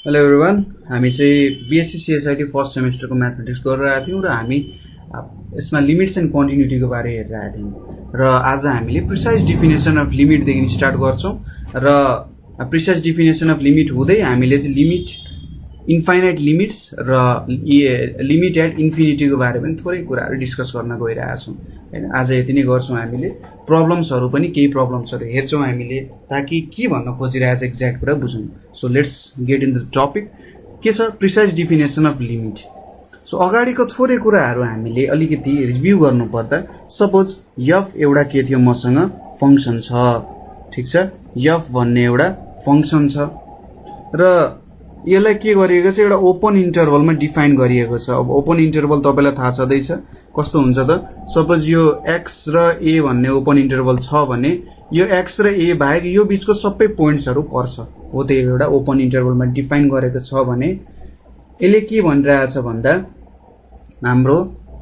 Hello everyone, हामी चाहिँ BSc CSIT first सेमेस्टरको mathematics गरिरहेका थियौँ र हामी यसमा लिमिट्स एन्ड कन्टिन्युटीको बारे हेरिरहेका थियौँ र आज हामीले प्रिसाइज डिफिनेसन अफ लिमिटदेखि स्टार्ट गर्छौँ र प्रिसाइज डिफिनेसन अफ लिमिट हुँदै हामीले चाहिँ लिमिट इन्फाइनाइट लिमिट्स र लिमिट एट इन्फिनिटीको बारे पनि थोरै कुराहरू डिस्कस गर्न गइरहेका छौँ हैन। आज यति नै गर्छौँ। हामीले प्रब्लम्सहरू पनि केही प्रब्लम्सहरू हेर्छौँ हामीले, ताकि के भन्न खोजिरहेको छ एक्ज्याक्ट कुरा बुझौँ। So let's get in the topic. के छ precise definition of limit. So अगाडिको थोरै कुराहरू हामीले अलिकति रिभ्यू गर्नुपर्दा, सपोज यफ एउटा के थियो मसँग फङ्सन छ, ठिक छ, यफ भन्ने एउटा फङ्सन छ र यसलाई के गरिएको छ, एउटा ओपन इन्टरभलमा डिफाइन गरिएको छ। अब ओपन इन्टरभल तपाईँलाई थाहा छँदैछ कस्तो हुन्छ त। सपोज यो एक्स र ए भन्ने ओपन इन्टरभल छ भने यो एक्स र ए बाहेक यो बिचको सबै पोइन्ट्सहरू पर्छ, हो त्यही एउटा ओपन इन्टरभलमा डिफाइन गरेको छ भने यसले के भनिरहेछ भन्दा, हाम्रो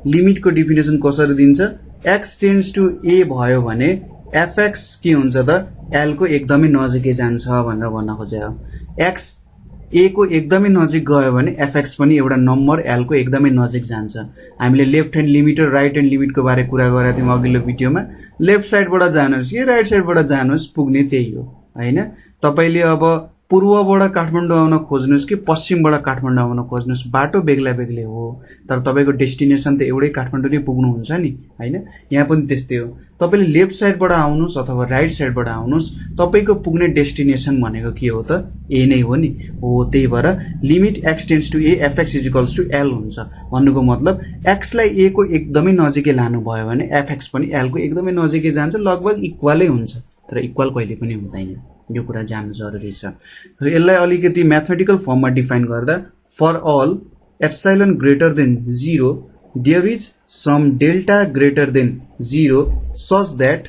लिमिटको डिफिनेसन कसरी दिन्छ, एक्स टेन्ड्स टु ए भयो भने एफएक्स के हुन्छ त, एलको एकदमै नजिकै जान्छ भनेर भन्न खोजेको। एक्स ए को एकदमै नजिक गयो भने एफएक्स पनि एउटा नम्बर एलको एकदमै नजिक जान्छ। हामीले लेफ्ट ह्यान्ड लिमिट र राइट ह्यान्ड लिमिटको बारे कुरा गरेका थियौँ अघिल्लो भिडियोमा। लेफ्ट साइडबाट जानुहोस् कि राइट साइडबाट जानुहोस्, पुग्ने त्यही हो हैन। तपाईले अब पूर्वबाट काठमाडौँ आउन खोज्नुहोस् कि पश्चिमबाट काठमाडौँ आउन खोज्नुहोस्, बाटो बेग्ला बेग्लै हो, तर तपाईको डेस्टिनेसन त एउटै काठमाडौँ नै पुग्नुहुन्छ नि हैन। यहाँ पनि त्यस्तै हो, तपाईले लेफ्ट साइडबाट आउनुहोस् अथवा राइट साइडबाट आउनुहोस्, तपाईको पुग्ने डेस्टिनेसन भनेको के हो त, ए नै हो नि। हो त्यही भएर limit x tends to a f x is equals to l हुन्छ। भन्नुको मतलब एक्सलाई ए को एकदमै नजिकै लानु भयो भने एफएक्स पनि एल को एकदमै नजिकै जान्छ, लगभग इक्वलै हुन्छ। तर इक्वल कहिले पनि हुँदैन, यो कुरा जान्नु जरुरी छ। र यसलाई अलिकति म्याथमेटिकल फर्ममा डिफाइन गर्दा, for all epsilon greater than 0 there is some delta greater than 0 such that,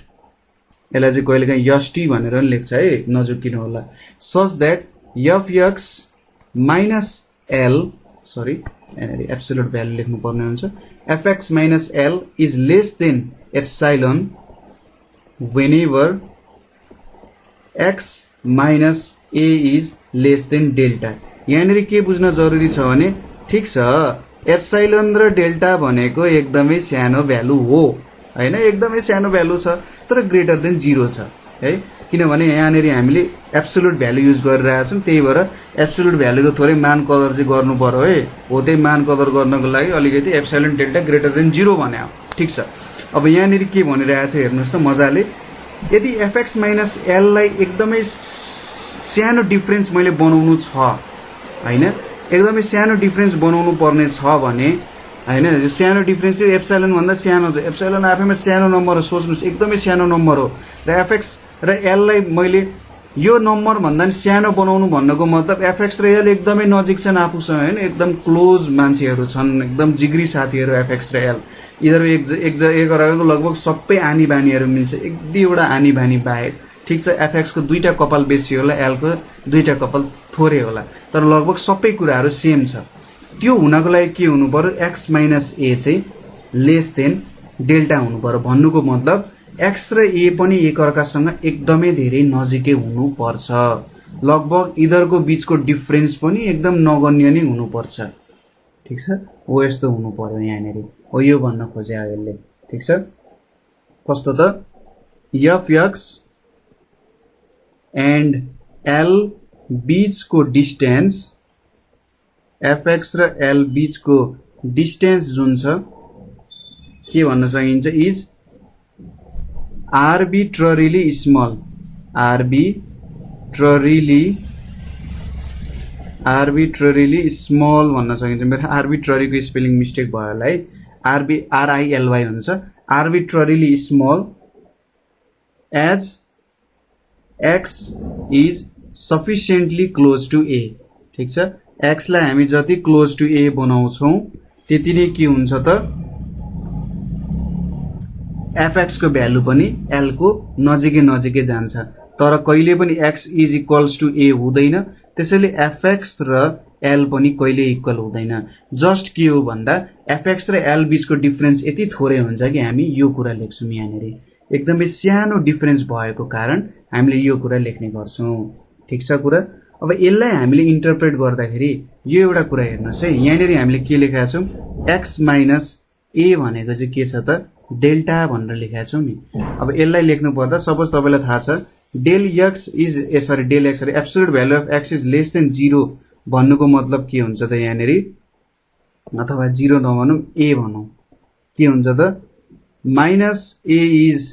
यसलाई चाहिँ कहिलेकाहीँ यस्टी भनेर पनि लेख्छ है, नजुकिनु होला, such that FX minus L, sorry यहाँनिर एब्सोल्युट भ्यालु लेख्नु पर्ने हुन्छ, FX minus L is less than epsilon whenever x minus a is less than delta. यहाँनिर के बुझ्न जरुरी छ भने, ठिक छ एप्सिलोन र डेल्टा भनेको एकदमै सानो भ्यालु हो हैन, एकदमै सानो भ्यालु छ, तर ग्रेटर देन 0 छ है। किनभने यहाँनिर हामीले एब्सोल्युट भ्यालु युज गरिरहेछौँ, त्यही भएर एब्सोल्युट भ्यालुको थोरै मान कदर चाहिँ गर्नु पर्यो है। हो त्यही मान कदर गर्नको लागि अलिकति एप्सिलोन डेल्टा ग्रेटर देन 0 भने हो, ठिक छ। अब यहाँनिर के भनिरहेछ हेर्नुहोस् त मजाले, यदि एफएक्स माइनस एल लाई एकदमै सानो डिफरेन्स मैले बनाउनु छ हैन, एकदमै सानो डिफरेन्स बनाउनु पर्ने छ भने हैन, यो सानो डिफरेन्स चाहिँ एप्सिलोन भन्दा सानो छ। एप्सिलोन आफैमा सानो नम्बर हो, सोच्नुस् एकदमै सानो नम्बर हो, र एफएक्स र एल लाई मैले यो नम्बर भन्दा नि सानो बनाउनु भन्नको मतलब एफएक्स र एल एकदमै नजिक छन् आफूसँग हैन, एकदम क्लोज मान्छेहरू छन्, एकदम जिग्री साथीहरू एफएक्स र एल। यिनीहरू एक अर्काको लगभग सबै आनी बानीहरू मिल्छ, एक दुईवटा आनी बानी बाहेक, ठिक छ। एफएक्स को दुईटा कपाल बेसी होला, एल को दुईटा कपाल थोरै होला, तर लगभग सबै कुराहरू सेम छ। त्यो हुनको लागि के हुनु पर्यो, एक्स माइनस ए चाहिँ लेस देन डेल्टा हुनु पर्यो। भन्नुको मतलब एक्स र ए पनि एक अर्कासँग एकदमै धेरै नजिकै हुनु पर्छ, लगभग यिनीहरूको बीचको डिफरेन्स पनि एकदम नगण्य नै हुनुपर्छ, ठिक छ। हो यस्तो हुनु पर्यो यहाँनिर, हो यो भन्न खोजे यसले, ठिक छ। कस्तो त, एफएक्स एन्ड एल बीचको डिस्टेन्स, एफएक्स र एल बीचको डिस्टेन्स जुन छ के भन्न सकिन्छ, is arbitrarily small, arbitrarily small भन्न सकिन्छ। मेरो आर्बिट्ररीको स्पेलिङ मिस्टेक भयो होला है, आरआईएलवाई हुन्छ, arbitrarily small as X is sufficiently close to A, ठिक छ। एक्सलाई हामी जति क्लोज टु ए बनाउँछौँ त्यति नै के हुन्छ त, एफएक्स को भ्यालु पनि एल को नजिकै नजिकै जान्छ, तर कहिले पनि एक्स इज इक्वल्स टु ए हुँदैन, त्यसैले एफएक्स र एल पनि कहिले इक्वल हुँदैन। जस्ट के हो भन्दा एफएक्स र एल बीचको डिफरेन्स यति थोरै हुन्छ कि हामी यो कुरा लेख्छौँ यहाँनिर, एकदमै सानो डिफरेन्स भएको कारण हामीले यो कुरा लेख्ने गर्छौँ, ठिक छ कुरा। अब यसलाई हामीले इन्टरप्रेट गर्दाखेरि यो एउटा कुरा हेर्नुहोस् है, यहाँनिर हामीले के लेखेका छौँ, एक्स माइनस ए भनेको चाहिँ के छ त, डेल्टा भनेर लेखेका छौँ नि। अब यसलाई लेख्नु पर्दा सपोज तपाईँलाई थाहा छ del x is del x absolute value of x is less than 0 भन्नुको मतलब के हुन्छ त यहाँनिर, अथवा 0 नभनौँ ए भनौँ, के हुन्छ त माइनस ए इज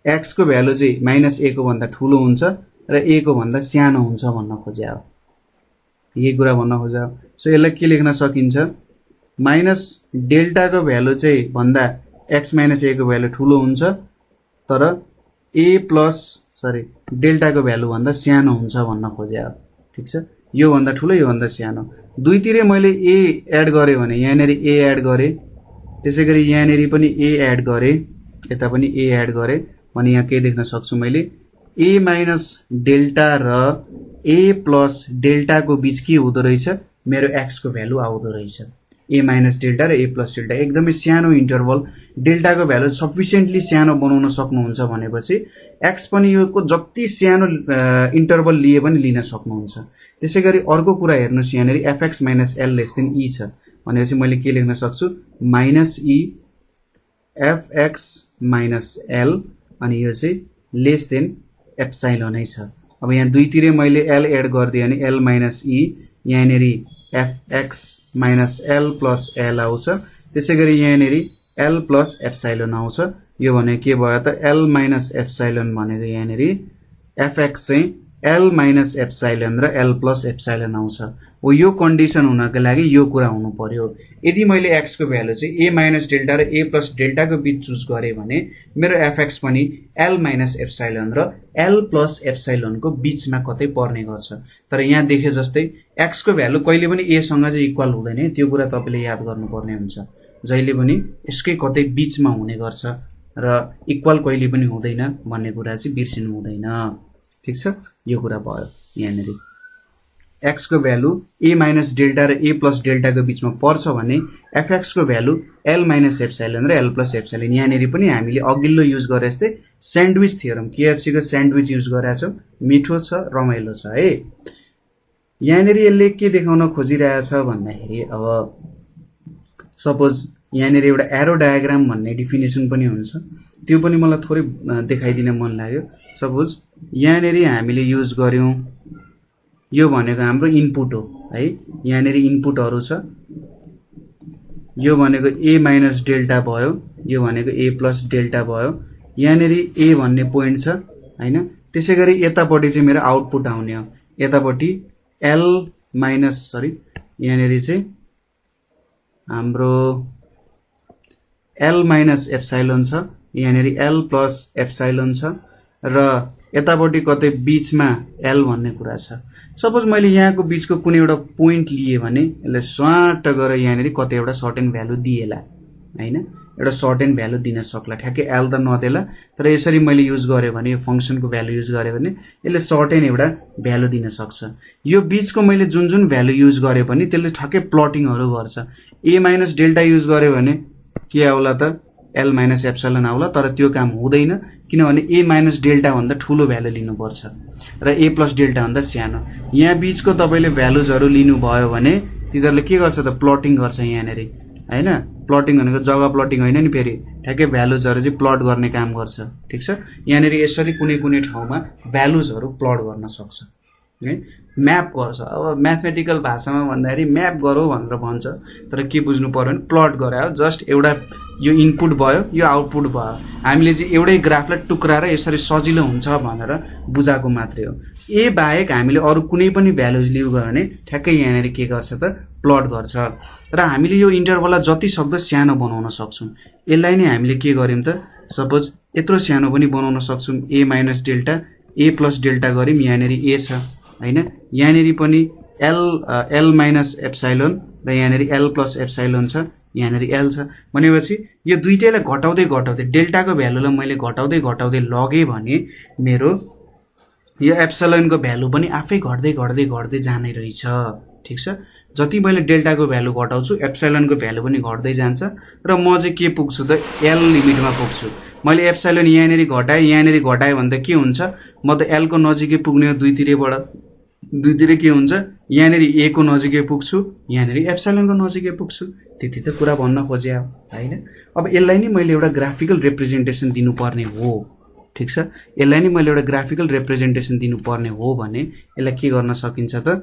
एक्स को भ्यालु चाहिँ माइनस ए को भन्दा ठुलो हुन्छ र ए को भन्दा सानो हुन्छ भन्न खोज्या हो, यही कुरा भन्न खोज्या हो। सो यसलाई के लेख्न सकिन्छ, माइनस डेल्टाको भ्यालु चाहिँ भन्दा एक्स माइनस ए को भ्यालु ठुलो हुन्छ तर ए प्लस डेल्टाको भ्यालु भन्दा सानो हुन्छ भन्न खोज्या हो। ठिक छ, यो भन्दा ठुलो यो भन्दा सानो, दुईतिरै मैले ए एड गरेँ भने यहाँनिर ए एड गरेँ, त्यसै गरी यहाँनिर पनि ए एड गरेँ, यता पनि ए एड गरेँ भने यहाँ के देख्न सक्छु मैले, ए माइनस डेल्टा र ए प्लस डेल्टाको बीच के हुँदो रहेछ, मेरो एक्सको भ्यालु आउँदो रहेछ। ए माइनस डेल्टा र ए प्लस डेल्टा एकदमै सानो इन्टरभल, डेल्टाको भ्यालु सफिसियन्टली सानो बनाउन सक्नुहुन्छ भनेपछि एक्स पनि यो को जति सानो इन्टरभल लिए पनि लिन सक्नुहुन्छ। त्यसै गरी अर्को कुरा हेर्नुहोस्, यहाँनिर FX minus L less than E छ भनेपछि मैले के लेख्न सक्छु, minus E FX minus L, अनि यो चाहिँ लेस देन एप्साइलोनै छ। अब यहाँ दुईतिरै मैले एल एड गरिदिएँ भने एल माइनस ई, यहाँनिर FX minus L plus L आउँछ, त्यसै गरी यहाँनिर एल प्लस एप्साइलोन आउँछ। यो भनेको के भयो त, एल माइनस एप्साइलोन भनेको यहाँनिर एफएक्स चाहिँ एल माइनस एप्साइलोन र एल प्लस एप्साइलोन आउँछ। हो यो कन्डिसन हुनको लागि यो कुरा हुनु पर्यो। यदि मैले एक्स को भ्यालु चाहिँ ए माइनस डेल्टा र ए प्लस डेल्टाको बीच चुज गरेँ भने मेरो एफएक्स पनि एल माइनस एप्साइलोन र एल प्लस एप्साइलोनको बीचमा कतै पर्ने गर्छ। तर यहाँ देखे जस्तै एक्स को भ्यालु कहिले पनि ए सँग चाहिँ इक्वल हुँदैन, त्यो कुरा तपाईले याद गर्नुपर्ने हुन्छ। जहिले पनि यसकै कतै बीचमा हुने गर्छ र इक्वल कहिले पनि हुँदैन भन्ने कुरा चाहिँ बिर्सिनु हुँदैन। ठीक छ, यो कुरा भयो। यहाँनिर एक्स को भ्यालु ए माइनस डेल्टा र ए प्लस डेल्टाको बीचमा पर्छ भने एफएक्स को भ्यालु एल माइनस एप्साइलोन र एल प्लस एप्साइलोन। यहाँनिर पनि हामीले अघिल्लो युज गरे जस्तै स्यान्डविच थियोरम, केएफसी को स्यान्डविच युज गरेका छौँ, मिठो छ, रमाइलो छ है। यहाँनिर यसले के देखाउन खोजिरहेछ भन्दाखेरि, अब सपोज यहाँनिर एउटा एरो डायग्राम भन्ने डिफिनेसन पनि हुन्छ, त्यो पनि मलाई थोरै देखाइदिन मन लाग्यो। सपोज यहाँनिर हामीले युज गर्यौं, यो भनेको हाम्रो इनपुट हो है, यहाँनिर इनपुटहरु छ, यो भनेको ए माइनस डेल्टा भयो, यो भनेको ए प्लस डेल्टा भयो, यहाँनिर ए भन्ने पोइन्ट छ हैन। त्यसैगरी यतापट्टि चाहिँ मेरो आउटपुट आउने हो, यतापट्टि एल माइनस यहाँनिर चाहिँ हाम्रो एल माइनस एप्साइलोन छ, यहाँनिर एल प्लस एप्साइलोन छ र यतापट्टि कतै बीचमा एल भन्ने कुरा छ। सपोज मैले यहाँको बीचको कुनै एउटा पोइन्ट लिए भने यसले स्वाट गरेर यहाँनिर कतै एउटा सर्टेन भ्यालु दिएला हैन, एउटा सर्टेन भ्यालु दिन सक्ला, ठ्याक्कै एल त नदेला, तर यसरी मैले युज गरे भने, यो फंक्सनको भ्यालु युज गरे भने यसले सर्टेन एउटा भ्यालु दिन सक्छ। यो बीचको मैले जुन जुन भ्यालु युज गरे पनि त्यसले ठ्याक्कै प्लटिङहरु गर्छ। ए माइनस डेल्टा युज गरे भने के आउला त, एल माइनस एप्सिलोन आउला, तर त्यो काम हुँदैन किनभने ए माइनस डेल्टा भन्दा ठूलो भ्यालु लिनुपर्छ र ए प्लस डेल्टा भन्दा सानो। यहाँ बीचको तपाईले भ्यालुजहरु लिनु भयो भने तिनीहरुले के गर्छ त, प्लटिङ गर्छ यहाँनेरि हैन। प्लटिङ भनेको जग्गा प्लटिङ हैन नि, फेरि ठ्याक्कै भ्यालुजहरु चाहिँ प्लट गर्ने काम गर्छ। ठीक छ, यहाँनेरि यसरी कुनै कुनै ठाउँमा भ्यालुजहरु प्लट गर्न सक्छ है, म्याप गर्छ। अब म्याथमेटिकल भाषामा भन्दाखेरि म्याप गरौ भनेर भन्छ, तर के बुझ्नु पर्यो भने प्लट गरायो, जस्ट एउटा यो इनपुट भयो, यो आउटपुट भयो, हामीले चाहिँ एउटै ग्राफलाई टुक्राएर यसरी सजिलो हुन्छ भनेर बुझाएको मात्रै हो। ए बाहेक हामीले अरु कुनै पनि भ्यालुज लिउ गयो भने ठ्याक्कै यहाँनेर के गर्छ त, प्लट गर्छ। र हामीले यो इन्टरभललाई जति सक्दो सानो बनाउन सक्छौं। यसलाई नै हामीले के गर्यौं त, सपोज यत्रो सानो पनि बनाउन सक्छौं, ए minus delta A plus delta गर्यौं, यहाँनेर ए छ हैन, यहाँनेर पनि एल माइनस एप्सिलोन र यहाँनेर एल प्लस एप्सिलोन छ, यहाँनेर एल छ भनेपछि यो दुईटैलाई घटाउँदै घटाउँदै डेल्टाको भ्यालुलाई मैले घटाउँदै घटाउँदै लगे भने मेरो यो एप्सिलोनको भ्यालु पनि आफै घट्दै घट्दै घट्दै जाने रहेछ। ठीक छ, जति मैले डेल्टाको भ्यालु घटाउँछु एप्सिलोनको भ्यालु पनि घट्दै जान्छ र म चाहिँ के पुग्छु त, एल लिमिटमा पुग्छु। मैले एप्सिलोन यहाँनेर घटाए भने त के हुन्छ, म त एल को नजिकै पुग्ने हो दुईतिरैबाट दुईतिर के हुन्छ यहाँनेरि ए को नजिकै पुग्छु यहाँनेरि एप्सिलनको नजिकै पुग्छु त्यति त कुरा भन्न खोजे हैन अब यसलाई नि मैले एउटा ग्राफिकल रिप्रेजेन्टेसन दिनुपर्ने हो ठीक छ यसलाई नि मैले एउटा ग्राफिकल रिप्रेजेन्टेसन दिनुपर्ने हो भने यसलाई के गर्न सकिन्छ त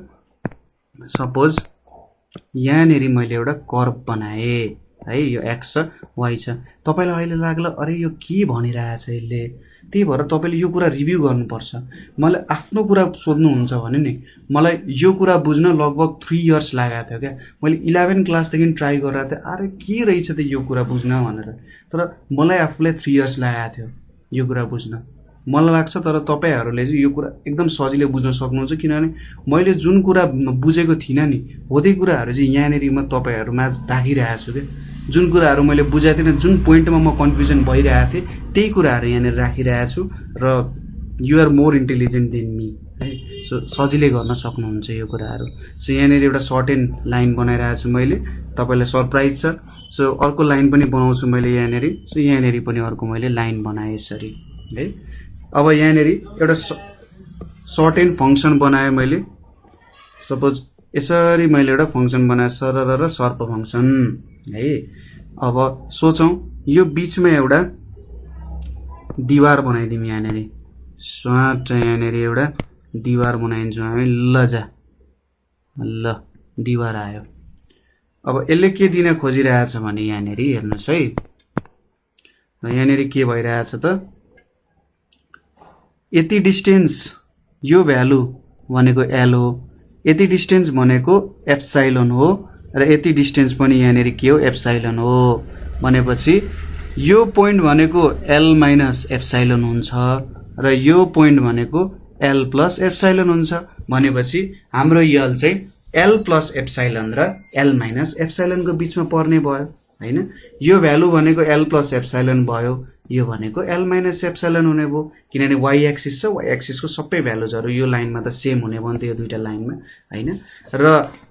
सपोज यहाँनेरि मैले एउटा कर्भ बनाए है यो एक्स छ वाइ छ तपाईलाई अहिले लाग्ला अरे यो के भनिरहेछ यसले त्यही भएर तपाईले यो कुरा रिभ्यू गर्नुपर्छ मलाई आफ्नो कुरा सोध्नुहुन्छ भने नि मलाई यो कुरा बुझ्न लगभग 3 इयर्स लागेको थियो क्या मैले 11 क्लासदेखि ट्राई गरिरहेको थिएँ अरे के रहेछ त यो कुरा बुझ्न भनेर तर मलाई आफूलाई 3 इयर्स लागेको थियो यो कुरा बुझ्न मलाई लाग्छ तर तपाईहरुले चाहिँ यो कुरा एकदम सजिलै बुझ्न सक्नुहुन्छ किनभने मैले जुन कुरा बुझेको थिइनँ नि हो त्यही कुराहरु चाहिँ यहाँनेरि म तपाईहरुमा राखिरहेको छु के जुन कुराहरु मैले बुझेको थिइनँ जुन पोइन्टमा म कन्फ्युजन भइरहेको थिए त्यही कुराहरु यहाँनेरि राखिरहेको छु र you are more intelligent than me है सो सजिलै गर्न सक्नुहुन्छ यो कुराहरु सो यहाँनेरि एउटा सर्ट एन्ड लाइन बनाइरहेको छु मैले तपाईलाई सरप्राइज छ सो अर्को लाइन पनि बनाउँछु मैले यहाँनेरि सो यहाँनेरि पनि अर्को मैले लाइन बनाए यसरी है अब यहाँनेरि एउटा सर्ट एन्ड फंक्सन बनाए मैले सपोज यसरी मैले एउटा फंक्सन बनाए सरर र सर्प फंक्सन है अब सोचौं यो बीचमा एउटा दिवार बनाइदिम यहाँनेरि स्वाट यहाँनेरि एउटा दिवार बनाइन्छौं हामी ल दिवार आयो अब यसले के दिन खोजिरहेछ भने यहाँनेरि हेर्नुस् है यहाँनेरि के भइरहेछ त यति डिस्टेन्स यो भ्यालु भनेको एल हो यति डिस्टेन्स भनेको एप्सिलोन हो र यति डिस्टेन्स पनि यहाँनेरि के हो एप्सिलोन हो भनेपछि यो पोइन्ट भनेको एल माइनस एप्सिलोन हुन्छ र यो पोइन्ट भनेको एल प्लस एप्सिलोन हुन्छ भनेपछि हाम्रो यल चाहिँ एल प्लस एप्सिलोन र एल माइनस एप्सिलोन को बीचमा पर्ने भयो हैन यो भ्यालु भनेको एल प्लस एप्सिलोन भयो यो भनेको एल माइनस एप्सिलोन हुने भयो किनभने वाइ एक्सिस छ वाइ एक्सिस को सबै भ्यालुजहरु यो लाइनमा त सेम हुने भयो नि त यो दुईटा लाइनमा हैन र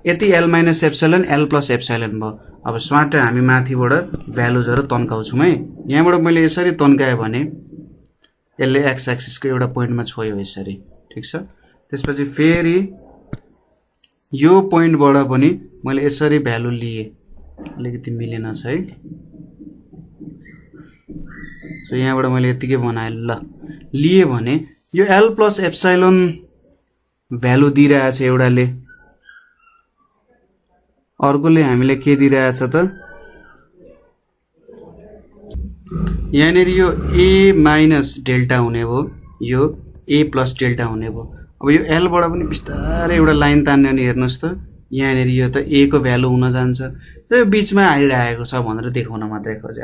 यति L minus epsilon L plus epsilon भयो अब स्वाट हामी माथिबाट भ्यालुजहरु तन्काउँछौं है यहाँबाट मैले यसरी तन्काए भने यसले एक्स एक्सिस को एउटा पोइन्टमा छोयो यसरी ठीक छ त्यसपछि फेरि यो पोइन्टबाट पनि मैले यसरी भ्यालु लिए अलिकति मिलेन छ है सो यहाँबाट मैले यतिकै बनाए ल लिए भने यो एल प्लस एप्सिलोन भ्यालु दिइरहेछ एउटाले अर्कोले हामीले के दिइरहेछ त यहाँनेरि यो ए माइनस डेल्टा हुने भयो यो ए प्लस डेल्टा हुने भयो अब यो एल बाट पनि बिस्तारै एउटा लाइन तान्ने अनि हेर्नुस् त यहाँनेरि यो त ए को भ्यालु हुन जान्छ यो बीचमा आइरहेको छ भनेर देखाउन मात्रै खोजे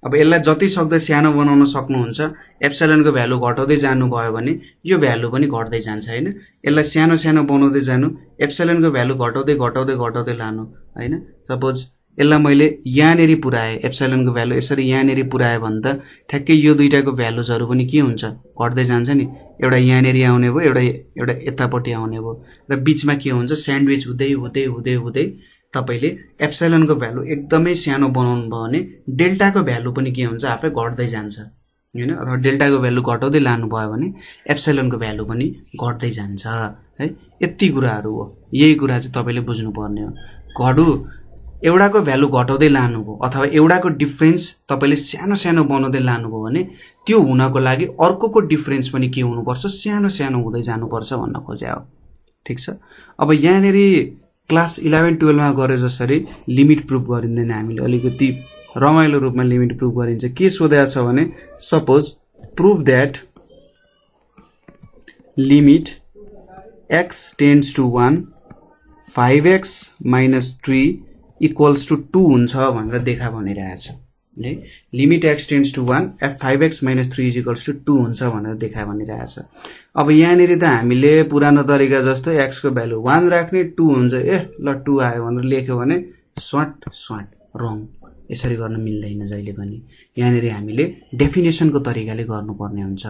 अब यसलाई जति सक्दो सानो बनाउन सक्नुहुन्छ एप्सिलोन को भ्यालु घटाउँदै जानु भयो भने यो भ्यालु पनि घट्दै जान्छ हैन यसलाई सानो सानो बनाउँदै जानु एप्सिलोन को भ्यालु घटाउँदै घटाउँदै घटाउँदै लानु हैन सपोज यसलाई मैले यहाँनेरि पुराए एप्सिलोन को भ्यालु यसरी यहाँनेरि पुराए भने त ठ्याक्कै यो दुईटाको भ्यालुजहरु पनि के हुन्छ घट्दै जान्छ नि एउटा यहाँनेरि आउने भयो एउटा यतापट्टि आउने भयो र बीचमा के हुन्छ स्यान्डविच हुँदै हुँदै हुँदै हुँदै तपाईले एप्सिलोन को भ्यालु एकदमै सानो बनाउनु भयो भने डेल्टा को भ्यालु पनि के हुन्छ आफै घट्दै जान्छ हैन अथवा डेल्टा को भ्यालु घटाउँदै लानु भयो भने एप्सिलोन को भ्यालु पनि घट्दै जान्छ है यति कुराहरु हो यही कुरा चाहिँ तपाईले बुझ्नु पर्ने हो घडु एउटाको भ्यालु घटाउँदै लानु भयो अथवा एउटाको डिफरेन्स तपाईले सानो सानो बनाउँदै लानु भयो भने त्यो हुनको लागि अर्कोको डिफरेन्स पनि के हुनुपर्छ सानो सानो हुँदै जानुपर्छ भन्न खोजे हो ठीक छ अब यहाँनेरि क्लास 11 12 मा गरे जसरी लिमिट प्रुफ गरिँदैन हामीले अलिकति रमाइलो रूपमा लिमिट प्रुफ गरिन्छ के सोधेको छ भने suppose proof that limit x tends to 1 5x minus 3 equals to 2 हुन्छ भनेर देखा भनिरहेछ है limit x tends to 1 5x minus 3 is equals to 2 हुन्छ भनेर देखा भनिरहेछ अब यहाँनेरि त हामीले पुरानो तरिका जस्तो x को भ्यालु 1 राख्ने 2 हुन्छ ए ल 2 आयो भनेर लेख्यो भने स्वाट रङ यसरी गर्न मिल्दैन जहिले पनि यहाँनेरि हामीले डेफिनेसनको तरिकाले गर्नुपर्ने हुन्छ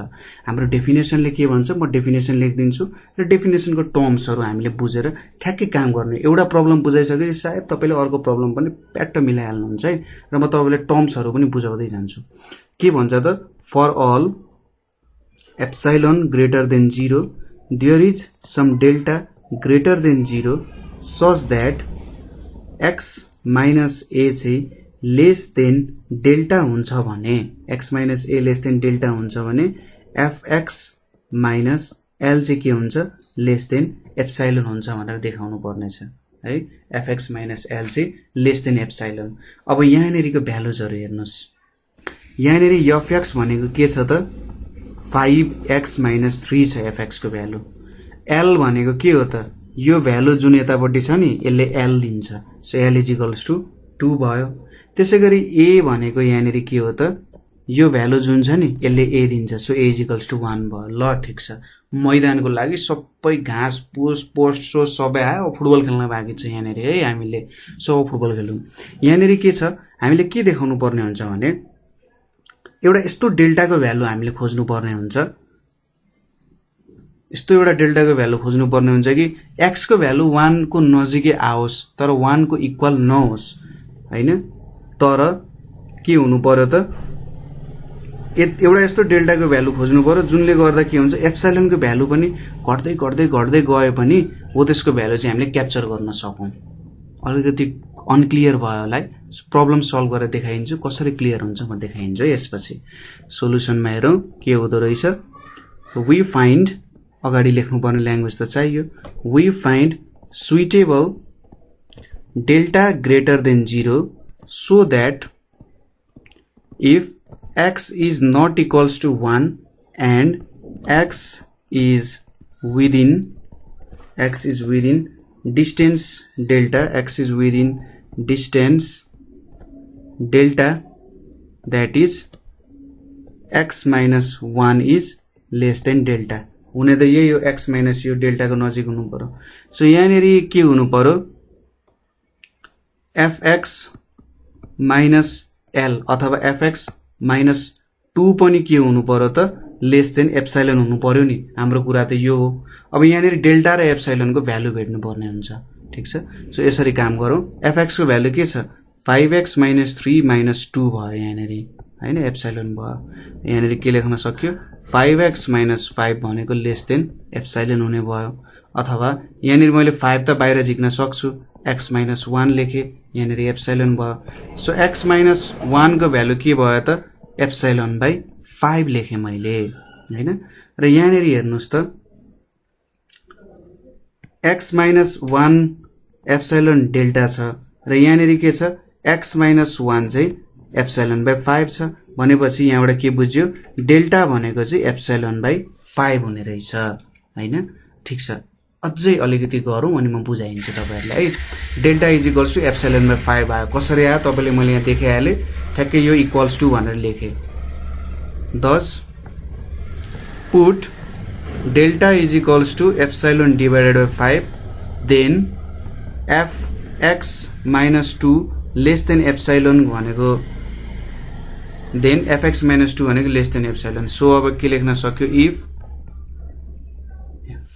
हाम्रो डेफिनेसनले के भन्छ म डेफिनेसन लेख्दिन्छु र डेफिनेसनको टर्म्सहरु हामीले बुझेर ठ्याक्कै काम गर्ने एउटा प्रब्लम बुझाइसकेपछि सायद तपाईले अर्को प्रब्लम पनि प्याट्ट मिलाइहाल्नुहुन्छ है र म तपाईलाई टर्म्सहरु पनि बुझाउँदै जान्छु के भन्छ त for all epsilon greater than 0 there is some delta greater than 0 such that x minus a चाहिँ लेस देन डेल्टा हुन्छ भने x minus a less than delta हुन्छ भने fx माइनस l चाहिँ के हुन्छ लेस देन एप्सिलोन हुन्छ भनेर देखाउनु पर्ने छ है। fx माइनस l चाहिँ लेस देन एप्सिलोन। अब यहाँनेरिको भ्यालुजहरु हेर्नुस्, यहाँनेरि fx भनेको के छ त 5x माइनस 3 छ fx को भ्यालु। l भनेको के हो त यो भ्यालु जुन यतापट्टि छ नि यसले l दिन्छ, so l is equals to 2 भयो। त्यसैगरी a भनेको यहाँनेरि के हो त यो भ्यालु जुन छ नि यसले a दिन्छ, so a is equals to 1 भयो। ल ठीक छ, मैदानको लागि सबै घाँस पुस पोस्ट सो सबै आयो, फुटबल खेल्न बाँकी छ यहाँनेरि है। हामीले सो फुटबल खेलौँ। यहाँनेरि के छ, हामीले के देखाउनु पर्ने हुन्छ भने एउटा यस्तो डेल्टाको भ्यालु हामीले खोज्नु पर्ने हुन्छ, यस्तो एउटा डेल्टाको भ्यालु खोज्नु पर्ने हुन्छ कि x को भ्यालु 1 को नजिकै आओस् तर 1 को इक्वल नहोस् हैन। तर के हुनु पर्यो त एउटा यस्तो डेल्टाको भ्यालु खोज्नु पर्यो जुनले गर्दा के हुन्छ एप्सिलोन को भ्यालु पनि घट्दै घट्दै घट्दै गए पनि हो त्यसको भ्यालु चाहिँ हामीले क्याप्चर गर्न सकौं। अलिकति अनक्लियर भयो होला है, प्रब्लम सल्भ गरेर देखाइन्छु कसरी क्लियर हुन्छ म देखाइन्छु। यसपछि सोलुसनमा हेरौं के हुँदो रहेछ। वी फाइन्ड, अगाडि लेख्नुपर्ने ल्याङ्ग्वेज त चाहियो, we find suitable delta greater than 0 so that if x is not equals to 1 and x is within distance delta, x is within distance delta, that is x minus 1 is less than delta। हुने त यही हो, x minus यो delta को नजिक हुनु पर्यो। So यहाँनेरि के हुनु पर्यो fx माइनस l अथवा fx माइनस 2 पनि के हुनु पर्यो त लेस देन एप्सिलोन हुनु पर्यो नि। हाम्रो कुरा त यो हो। अब यहाँनेरि डेल्टा र एप्सिलोन को भ्यालु भेट्नु पर्ने हुन्छ, ठीक छ। सो यसरी काम गरौँ। fx को भ्यालु के छ 5x माइनस 3 माइनस 2 भयो यहाँनेरि हैन, एप्सिलोन भयो। यहाँनेरि के लेख्न सक्यो 5x माइनस 5 भनेको लेस देन एप्सिलोन हुने भयो। अथवा यहाँनेरि मैले 5 त बाहिर झिक्न सक्छु, x माइनस 1 लेखे, यहाँनेरि एप्सिलोन भयो। सो x माइनस 1 को भ्यालु के भयो त एप्सिलोन बाइ 5 लेखे मैले हैन। र यहाँनेरि हेर्नुस् त x माइनस 1 एप्सिलोन डेल्टा छ र यहाँनेरि के छ x माइनस 1 चाहिँ एप्सिलोन बाइ 5 छ भनेपछि यहाँबाट के बुझ्यो डेल्टा भनेको चाहिँ एप्सिलोन बाइ 5 हुने रहेछ हैन। ठीक छ, अझै अलिकति गरौँ अनि म बुझाइन्छु तपाईहरुलाई है। Delta is equals to epsilon by 5 आयो। कसरी आयो तपाईले मैले यहाँ देखाइहाले, ठ्याक्कै यो इक्वल्स टु भनेर लेखे। thus put delta is equals to epsilon divided by 5, then fx minus 2 less than epsilon भनेको then fx minus 2 भनेको less than epsilon। सो अब के लेख्न सक्यो if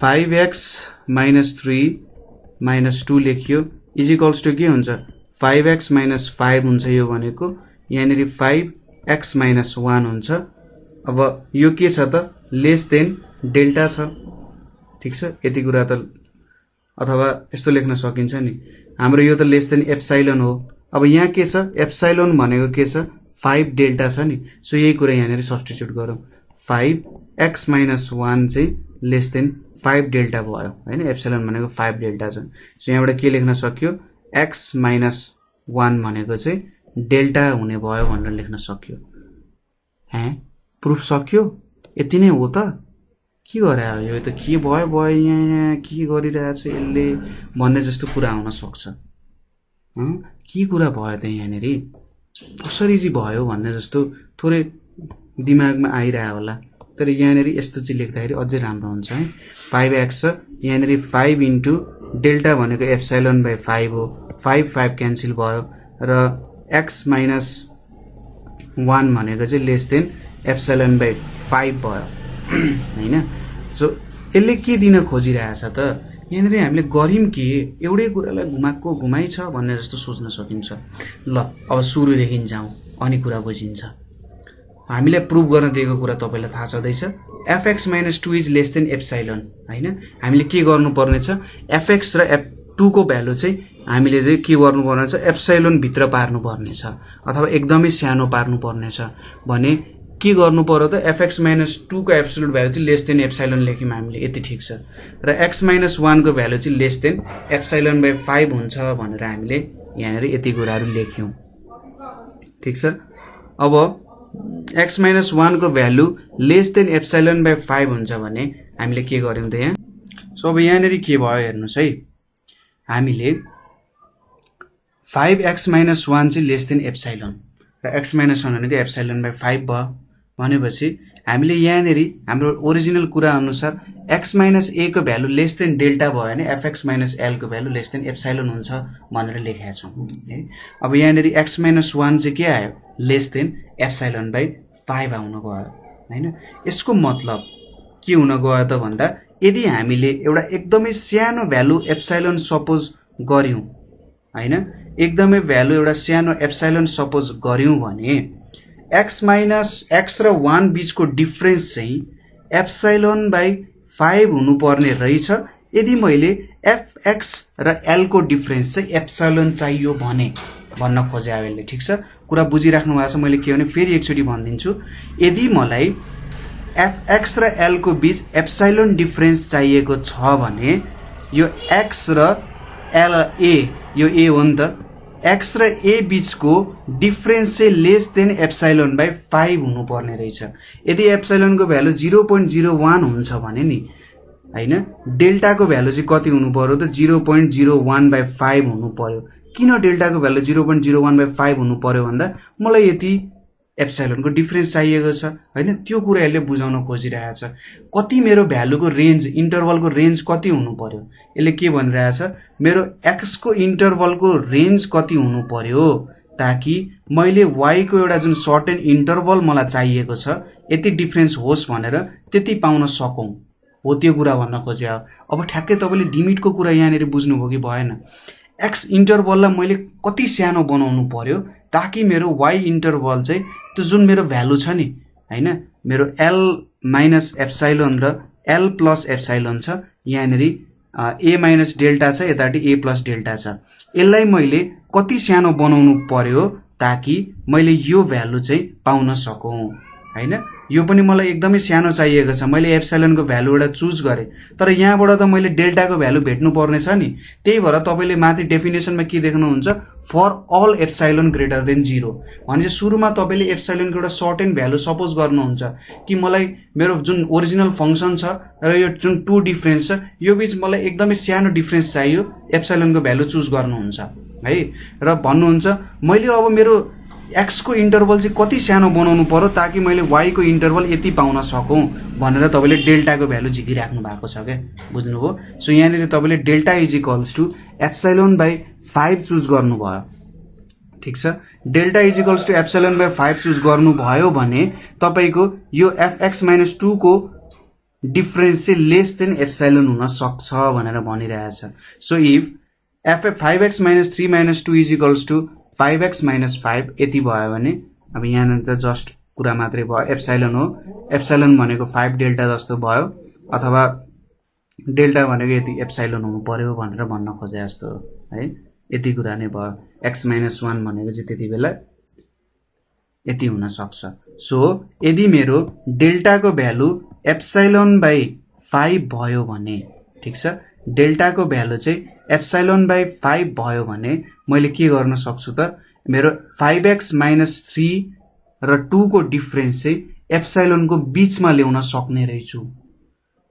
5x minus 3 minus 2 लेखियो इज इक्वल्स टु के हुन्छ 5x minus 5 हुन्छ यो भनेको, यहाँनेरि 5x minus 1 हुन्छ। अब यो के छ त लेस देन डेल्टा छ, ठीक छ। यति कुरा त अथवा यस्तो लेख्न सकिन्छ नि, हाम्रो यो त लेस देन एप्सिलोन हो। अब यहाँ के छ एप्सिलोन भनेको के छ 5 डेल्टा छ नि, सो यही कुरा यहाँनेरि सब्स्टिट्युट गरौँ। 5x minus 1 चाहिँ लेस देन 5 डेल्टा भयो हैन, एप्सिलोन भनेको 5 डेल्टा छ। सो यहाँबाट के लेख्न सक्यो x minus 1 भनेको चाहिँ डेल्टा हुने भयो भनेर लेख्न सक्यो। हैं प्रुफ सक्यो, यति नै हो त। के गरे यो त के भयो यहाँ के गरिरहेछ यसले भन्ने जस्तो कुरा हुन सक्छ। के कुरा भयो त यहाँनेरि, कसरी चाहिँ भयो भन्ने जस्तो थोरै दिमागमा आइरह्यो होला। तर यहाँनेरि यस्तो चाहिँ लेख्दाखेरि अझै राम्रो हुन्छ है। 5x छ, यहाँनेरि 5 इन्टु डेल्टा भनेको एप्सिलोन बाइ 5 हो, 5 क्यान्सल भयो र x माइनस 1 भनेको चाहिँ लेस देन एप्सिलोन बाइ 5 भयो हैन। सो यसले के दिन खोजिरहेछ त, यहाँनेरि हामीले गर्यौं के एउटै कुरालाई घुमाको घुमाइ छ भन्ने जस्तो सोच्न सकिन्छ। ल अब सुरुदेखि जाउँ अनि कुरा बुझिन्छ। हामीले प्रुभ गर्न दिएको कुरा तपाईलाई थाहा छँदैछ fx - 2 is less than epsilon हैन हामीले के गर्नुपर्ने छ fx र f2 को भ्यालु चाहिँ हामीले चाहिँ के गर्नुपर्ने छ एप्सिलोन भित्र पार्नु पर्ने छ अथवा एकदमै सानो पार्नु पर्ने छ भने के गर्नु पर्यो त fx - 2 को एब्सोल्युट भ्यालु चाहिँ लेस देन एप्सिलोन लेख्यौं हामीले यति ठीक छ र x - 1 को भ्यालु चाहिँ लेस देन एप्सिलोन बाइ 5 हुन्छ भनेर हामीले यहाँ यति कुराहरु लेख्यौं ठीक छ अब x - 1 को value less than epsilon by 5 हुन्छ भने हामीले के गर्यौं त यहाँ सो अब यहाँ के भयो हेर्नुस् है हामीले 5x - 1 चाहिँ लेस देन एप्सिलोन र x - 1 भनेको एप्सिलोन बाइ 5 भयो भनेपछि हामीले यहाँ हाम्रो ओरिजिनल कुरा अनुसार x - a को भ्यालु लेस देन डेल्टा भयो भने fx - l को भ्यालु लेस देन एप्सिलोन हुन्छ भनेर लेखेका छौं है अब यहाँ x - 1 चाहिँ के आयो लेस देन एप्सिलोन बाइ 5 आउन गयो हैन यसको मतलब के हुन गयो त भन्दा यदि हामीले एउटा एकदमै सानो भ्यालु एप्सिलोन सपोज गर्यौं हैन एकदमै भ्यालु एउटा सानो एप्सिलोन सपोज गर्यौं भने x र 1 बीचको डिफरेन्स चाहिँ एप्सिलोन बाइ 5 हुनुपर्ने रहेछ यदि मैले fx र l को डिफरेन्स चाहिँ एप्सिलोन चाहियो भने भन्न खोजे आवेले ठीक छ कुरा बुझिराख्नु भएको छ मैले के भने फेरि एकचोटी भनिदिन्छु यदि मलाई fx र l को बीच एप्सिलोन डिफरेन्स चाहिएको छ भने यो x र l a यो a हो नि त x र a बीचको डिफरेन्स चाहिँ लेस देन एप्सिलोन बाइ 5 हुनुपर्ने रहेछ यदि एप्सिलोन को भ्यालु 0.01 हुन्छ भने नि हैन डेल्टा को भ्यालु चाहिँ कति हुनु पर्यो त 0.01 बाइ 5 हुनु पर्यो किन डेल्टा को भ्यालु 0.01 बाइ 5 हुनु पर्यो भन्दा मलाई यति एप्सिलोन को डिफरेन्स चाहिएको छ हैन त्यो कुरा यसले बुझाउन खोजिरहेछ कति मेरो भ्यालुको रेन्ज इन्टरभलको रेन्ज कति हुनु पर्यो यसले के भनिरहेछ मेरो x को इन्टरभलको रेन्ज कति हुनु पर्यो ताकि मैले y को एउटा जुन सर्टेन इन्टरभल मलाई चाहिएको छ यति डिफरेन्स होस् भनेर त्यति पाउन सकौं हो त्यो कुरा भन्न खोजे अब ठ्याक्कै तपाईले लिमिटको कुरा यहाँ बुझ्नुभयो कि भएन x इन्टरभललाई मैले कति सानो बनाउनु पर्यो ताकि मेरो y इन्टरभल चाहिँ त्यो जुन मेरो भ्यालु छ नि हैन मेरो l माइनस एप्सिलोन र l प्लस एप्सिलोन छ यहाँ a माइनस डेल्टा छ यताटी a प्लस डेल्टा छ यसलाई मैले कति सानो बनाउनु पर्यो ताकि मैले यो भ्यालु चाहिँ पाउन सकौं हैन यो पनि मलाई एकदमै सानो चाहिएको छ मैले एप्सिलोन को भ्यालु एउटा चुज गरे तर यहाँबाट त मैले डेल्टा को भ्यालु भेट्नु पर्ने छ नि त्यही भएर तपाईले माथि डेफिनेसनमा के देख्नुहुन्छ for all epsilon greater than 0 भने सुरुमा तपाईले एप्सिलोन को एउटा सर्टेन भ्यालु सपोज गर्नुहुन्छ कि मलाई मेरो जुन ओरिजिनल फंक्सन छ र यो जुन 2 डिफरेन्स छ यो बीच मलाई एकदमै सानो डिफरेन्स चाहियो एप्सिलोन को भ्यालु चुज गर्नुहुन्छ है र भन्नुहुन्छ मैले अब मेरो x को इन्टरभल चाहिँ कति सानो बनाउनु पर्यो ताकि मैले y को इन्टरभल यति पाउन सकौं भनेर तपाईले डेल्टा को भ्यालु झिकिराख्नु भएको छ के बुझ्नुभयो सो यहाँ तपाईले delta is equals to epsilon by 5 choose गर्नुभयो ठीक छ delta is equals to epsilon by 5 choose गर्नुभयो भने तपाईको यो fx - 2 को डिफरेन्स चाहिँ लेस देन एप्सिलोन हुन सक्छ भनेर भनिरहेछ so if f5x - 3 - 2 is equals to 5x - 5 यति भयो भने अब यहाँ त जस्ट कुरा मात्रै भयो एप्सिलोन हो एप्सिलोन भनेको 5 डेल्टा जस्तो भयो अथवा डेल्टा भनेको यति एप्सिलोन हुनु पर्यो भनेर भन्न खोजे जस्तो है यति कुरा नै भयो x - 1 भनेको चाहिँ त्यति बेला यति हुन सक्छ सो यदि मेरो डेल्टा को भ्यालु एप्सिलोन बाइ 5 भयो भने ठीक छ डेल्टा को भ्यालु चाहिँ एप्सिलोन बाइ 5 भयो भने मैले के गर्न सक्छु त मेरो 5x - 3 र 2 को डिफरेन्स चाहिँ एप्सिलोन को बीचमा ल्याउन सक्ने रहेछु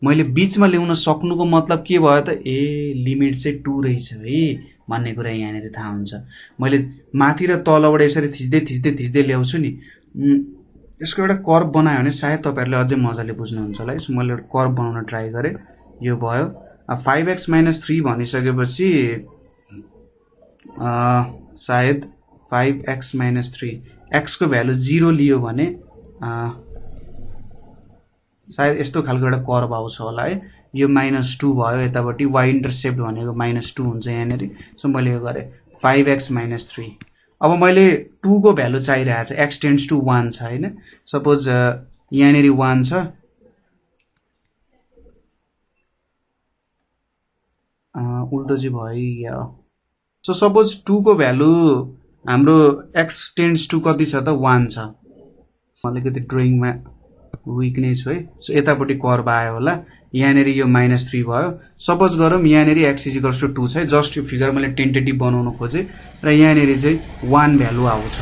मैले बीचमा ल्याउन सक्नुको मतलब के भयो त ए लिमिट चाहिँ 2 रहेछ है भन्ने कुरा यहाँ थाहा हुन्छ मैले माथि र तलबाट यसरी थिच्दै ल्याउँछु नि यसको एउटा कर्व बनायो भने सायद तपाईहरुले अझै मजाले बुझ्नुहुन्छ होला यसो मैले एउटा कर्व बनाउन ट्राई गरे यो भयो 5x - 3 भनिसकेपछि सायद 5x - 3 x को भ्यालु 0 लियो भने सायद यस्तो खालको एउटा कर्व आउँछ होला है यो -2 भयो यतापट्टि y इन्टरसेप्ट भनेको -2 हुन्छ यहाँ सो मैले यो गरे 5x - 3 अब मैले 2 को भ्यालु चाहिरहेछ x टेन्ड्स टु 1 छ हैन सपोज यहाँनेरि 1 छ उल्टो चाहिँ भयो सो सपोज 2 को भ्यालु हाम्रो x टेन्ड्स टु कति छ त 1 छ अलिकति ड्रइङमा विक नै छु है सो यतापट्टि कर्भ आयो होला यहाँनेरि यो -3 भयो सपोज गरौँ यहाँनेरि x = 2 छ जस्ट यो फिगर मैले टेन्टेटिभ बनाउन खोजे र यहाँनेरि चाहिँ 1 भ्यालु आउँछ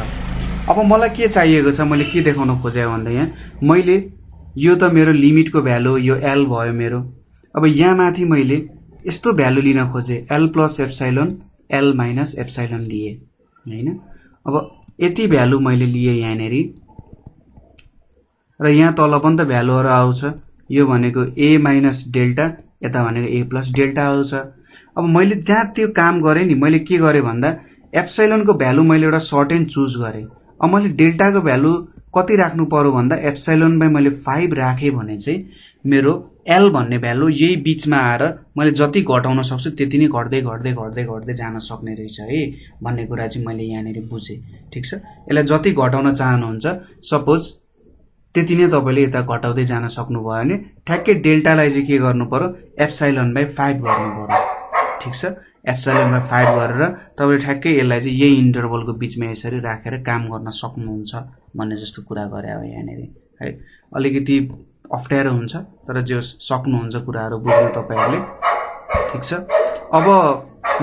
अब मलाई के चाहिएको छ मैले के देखाउन खोजे भन्दा यहाँ मैले यो त मेरो लिमिटको भ्यालु यो l भयो मेरो अब यहाँ माथि मैले यस्तो भ्यालु लिन खोजे l + एप्सिलोन l - एप्सिलोन लिए हैन अब यति भ्यालु मैले लिए यहाँनेरि र यहाँ तल पनि त भ्यालुहरु आउँछ यो भनेको a - डेल्टा यता भनेको a + डेल्टा आउँछ अब मैले जहाँ त्यो काम गरे नि मैले के गरे भन्दा एप्सिलोनको भ्यालु मैले एउटा सर्टेन चुज गरे अब मैले डेल्टाको भ्यालु कति राख्नु पर्यो भन्दा एप्सिलोनमै मैले 5 राखे भने चाहिँ मेरो l भन्ने भ्यालु यही बीचमा आएर मैले जति घटाउन सक्छु त्यति नै घट्दै घट्दै घट्दै घट्दै जान सक्ने रहेछ है भन्ने कुरा चाहिँ मैले यहाँनेरि बुझे ठीक छ यसलाई जति घटाउन चाहनुहुन्छ सपोज त्यति नै तपाईले यता घटाउँदै जान सक्नु भयो भने ठ्याक्कै डेल्टालाई चाहिँ के गर्नु पर्यो एप्सिलोन/5 गर्नु पर्यो ठीक छ एप्सिलोन/5 गरेर तपाईले ठ्याक्कै यसलाई चाहिँ यही इन्टरभलको बीचमा यसरी राखेर काम गर्न सक्नुहुन्छ भन्ने जस्तो कुरा गरे हो यहाँनेरि है अलिकति अप्ठ्यारो हुन्छ तर जो सक्नुहुन्छ कुराहरु बुझ्न तपाईहरुले ठीक छ अब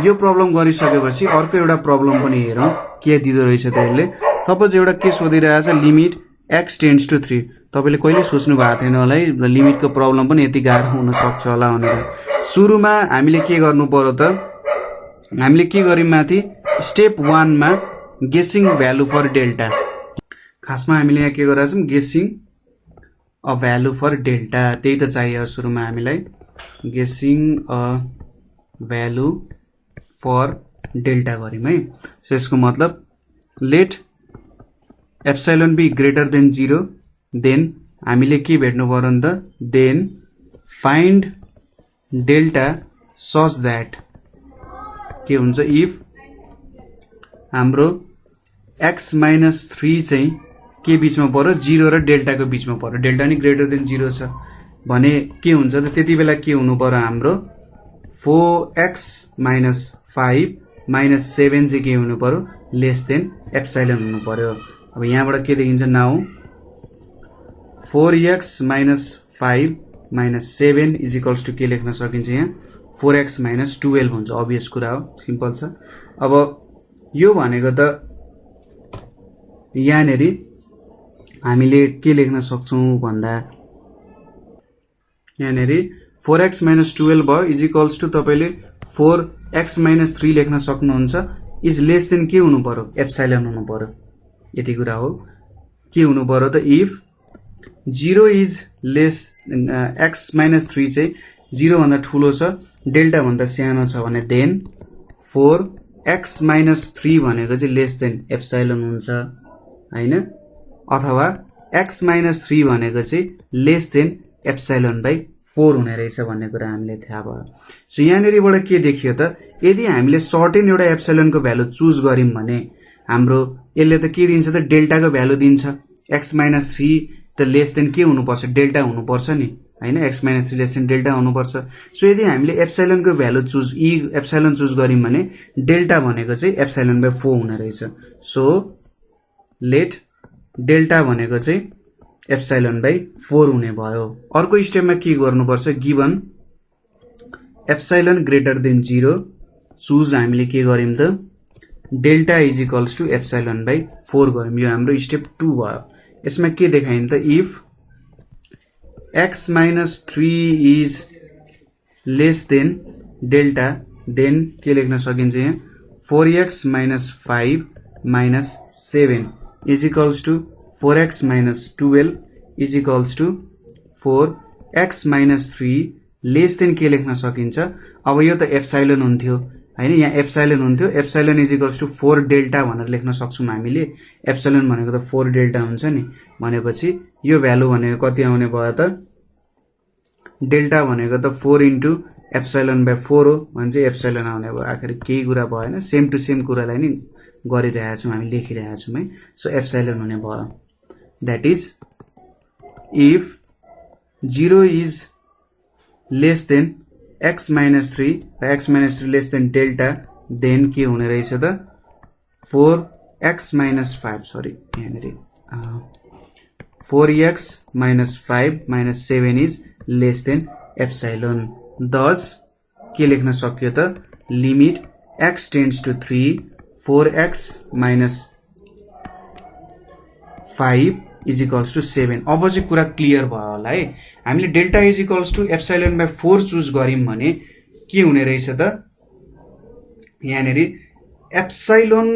यो प्रब्लम गरिसकेपछि अर्को एउटा प्रब्लम पनि हेरौं के दिदो रहेछ त यसले सपोज एउटा के सोधिरहेछ लिमिट x टेन्ड्स टु 3 तपाईले कहिले सोच्नु भएको थिएन होला है लिमिटको प्रब्लम पनि यति गाह्रो हुन सक्छ होला भनेर सुरुमा हामीले के गर्नु पर्यो त हामीले के गर्यौं माथि स्टेप 1 मा गेसिङ भ्यालु फर डेल्टा खासमा हामीले यहाँ के गरेका छौं guessing a value for delta त्यही त चाहियो सुरुमा हामीलाई guessing a value for delta गर्यौं है सो यसको मतलब let epsilon be greater than 0 then हामीले के भेट्नु पर्यो नि त then find delta such that के हुन्छ इफ हाम्रो x - 3 चाहिँ के बीचमा पर्यो 0 र डेल्टा को बीचमा पर्यो डेल्टा नि ग्रेटर देन 0 छ भने के हुन्छ त त्यति बेला के हुनु पर्यो हाम्रो 4x - 5 - 7 चाहिँ के हुनु पर्यो लेस देन एप्सिलोन हुनु पर्यो अब यहाँबाट के देखिन्छ नाउ 4x - 5 - 7 = के लेख्न सकिन्छ यहाँ 4x - 12 हुन्छ अभियस कुरा हो सिम्पल छ अब यो भनेको त यहाँनेरि हामीले के लेख्न सक्छौं भन्दा यहाँनेरि 4x - 12 भयो = तपाईले 4x - 3 लेख्न सक्नुहुन्छ इज लेस देन के हुनु पर्यो एप्सिलोन हुनु पर्यो यति कुरा हो के हुनु पर्यो त इफ 0 इज लेस x - 3 चाहिँ 0 भन्दा ठूलो छ डेल्टा भन्दा सानो छ भने देन 4x - 3 भनेको चाहिँ लेस देन एप्सिलोन हुन्छ हैन अथवा x - 3 भनेको चाहिँ लेस देन एप्सिलोन/4 हुने रहेछ भन्ने कुरा हामीले थाहा भयो सो यहाँनेरिबाट के देखियो त यदि हामीले सर्टेन एउटा एप्सिलोनको भ्यालु चुज गर्यौं भने हाम्रो यसले त के दिन्छ त डेल्टाको भ्यालु दिन्छ x - 3 त लेस देन के हुनुपर्छ डेल्टा हुनुपर्छ नि हैन x - 3 लेस देन डेल्टा हुनुपर्छ सो यदि हामीले एप्सिलोनको भ्यालु चुज एप्सिलोन चुज गर्यौं भने डेल्टा भनेको चाहिँ एप्सिलोन/4 हुने रहेछ सो लेट डेल्टा भनेको चाहिँ एप्सिलोन/4 हुने भयो अर्को स्टेपमा के गर्नुपर्छ given epsilon greater than 0 choose हामीले के गर्यौं त डेल्टा = एप्सिलोन/4 गर्यौं यो हाम्रो स्टेप 2 भयो यसमा के देखाइन्छ त if x - 3 is less than delta then के लेख्न सकिन्छ यहाँ 4x - 5 - 7 = 4x - 12 = 4x - 3 less then के लेख्न सकिन्छ अब यो त एप्सिलोन हुन्थ्यो हैन यहाँ एप्सिलोन हुन्थ्यो एप्सिलोन = 4 डेल्टा भनेर लेख्न सक्छौं हामीले एप्सिलोन भनेको त 4 डेल्टा हुन्छ नि भनेपछि यो भ्यालु भनेको कति आउने भयो त डेल्टा भनेको त 4 * एप्सिलोन/4 हो भने चाहिँ एप्सिलोन आउने भयो आखिर केही कुरा भएन सेम टु सेम कुरालाई नि गरिरहेका छौँ, हामी लेखिरहेका छौँ है। सो एप्सिलोन हुने भयो, that is if 0 is less than x minus 3 र x minus 3 less than delta, then के हुने रहेछ त 4x minus 5 सरी यहाँनिर 4x minus 5 minus 7 is less than epsilon. Thus के लेख्न सक्यो त limit x tends to 3 4x minus 5 is equals to 7। अब चाहिँ कुरा क्लियर भयो होला है। हामीले delta is equals to epsilon by 4 choose गर्यौं भने के हुने रहेछ त यहाँनिर एप्सिलोन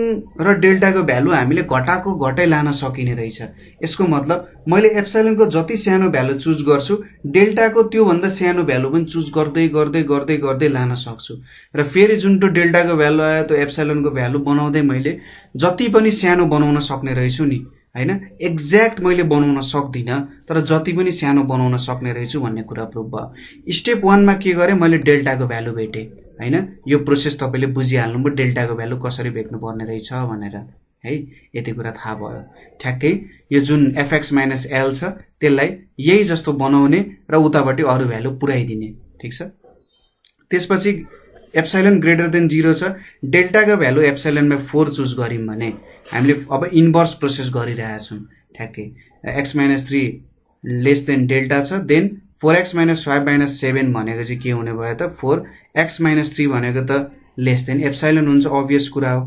र डेल्टाको भ्यालु हामीले घटाको घटै लान सकिने रहेछ। यसको मतलब मैले एप्सिलोनको जति सानो भ्यालु चुज गर्छु डेल्टाको त्यो भन्दा सानो भ्यालु पनि चुज गर्दै गर्दै गर्दै गर्दै लान सक्छु र फेरि जुन त्यो डेल्टाको भ्यालु आयो त्यो एप्सिलोनको भ्यालु बनाउँदै मैले जति पनि सानो बनाउन सक्ने रहेछु नि हैन। एक्ज्याक्ट मैले बनाउन सक्दिन तर जति पनि सानो बनाउन सक्ने रहेछु भन्ने कुरा प्रुभ भयो। स्टेप 1 मा के गरे मैले डेल्टाको भ्यालु भेटे हैन। यो प्रोसेस तपाईले बुझिहाल्नुभयो डेल्टाको भ्यालु कसरी भेट्नु पर्ने रहेछ भनेर है। यति कुरा थाहा भयो। ठ्याक्कै यो जुन fx - l छ त्यसलाई यही जस्तो बनाउने र उतापट्टि अरु भ्यालु पुर्याइदिने, ठीक छ। त्यसपछि एप्सिलोन ग्रेटर देन 0 छ, डेल्टाको भ्यालु एप्सिलोन बाइ 4 चुज गर्यौं भने हामीले अब इन्भर्स प्रोसेस गरिरहेका छौं। ठ्याक्कै x - 3 लेस देन डेल्टा छ, देन 4x - 5 - 7 भनेको चाहिँ के हुने भयो त 4x - 3 भनेको त लेस देन एप्सिलोन हुन्छ, अभियस कुरा हो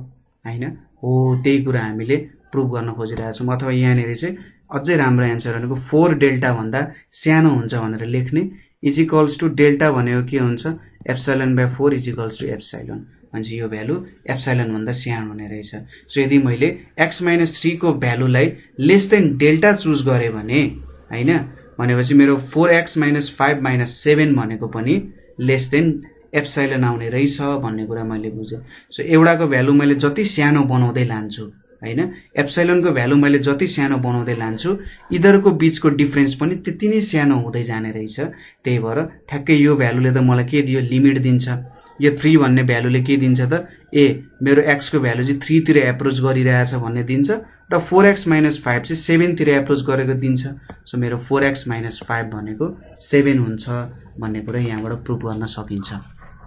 हैन। हो त्यही कुरा हामीले प्रुभ गर्न खोजिरहेका छौं। अथवा यहाँनिर चाहिँ अझै राम्रो एन्सर भनेको 4 डेल्टा भन्दा सानो हुन्छ भनेर लेख्ने इज इक्वल्स टु डेल्टा भनेको के हुन्छ epsilon by 4 is equals to epsilon. भन्छ यो भ्यालु एप्सिलोन भन्दा सानो हुने रहेछ। सो यदि मैले x - 3 को भ्यालुलाई लेस देन डेल्टा चुज गरे भने हैन भनेपछि मेरो 4x - 5 - 7 भनेको पनि लेस देन एप्सिलोन आउने रहेछ भन्ने कुरा मैले बुझे। सो एउटाको भ्यालु मैले जति सानो बनाउँदै लान्छु हैन, एप्सिलोनको भ्यालु मैले जति सानो बनाउँदै लान्छु इदरको बीचको डिफरेन्स पनि त्यति नै सानो हुँदै जाने रहेछ। त्यही भएर ठ्याक्कै यो भ्यालुले त मलाई के दियो लिमिट दिन्छ। यो 3 भन्ने भ्यालुले के दिन्छ त मेरो x को भ्यालु चाहिँ 3 तिर एप्रोच गरिरहेछ भन्ने दिन्छ र 4x - 5 चाहिँ 7 तिर एप्रोच गरेको दिन्छ। सो मेरो 4x - 5 भनेको 7 हुन्छ भन्ने कुरा यहाँबाट प्रुभ गर्न सकिन्छ।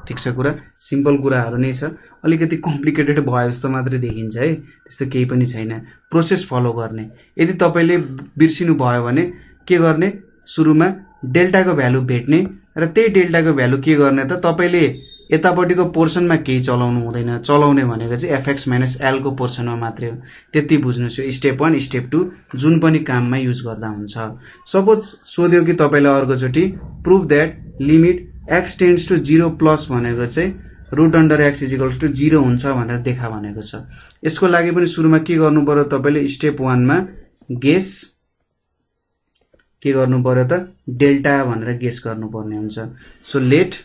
ठीक छ, कुरा सिम्पल कुराहरु नै छ। अलिकति कम्प्लिकेटेड भयो जस्तो मात्रै देखिन्छ है, त्यस्तो केही पनि छैन। प्रोसेस फलो गर्ने। यदि तपाईले बिर्सिनु भयो भने के गर्ने, सुरुमा डेल्टाको भ्यालु भेट्ने र त्यही डेल्टाको भ्यालु के गर्ने त तपाईले यतापट्टिको पोर्सनमा केही चलाउनु हुँदैन। चलाउने भनेको चाहिँ fx - l को पोर्सनमा मात्रै हो। त्यति बुझ्नुस्। यो स्टेप 1 स्टेप 2 जुन पनि काममा युज गर्दा हुन्छ। सपोज सोध्यो कि तपाईलाई अर्कोचोटी prove that limit x tends to 0 plus भनेको चाहिँ √x = 0 हुन्छ भनेर देखा भनेको छ। यसको लागि पनि सुरुमा के गर्नु पर्यो तपाईले स्टेप 1 मा गेस के गर्नु पर्यो त डेल्टा भनेर गेस गर्नुपर्ने हुन्छ। सो लेट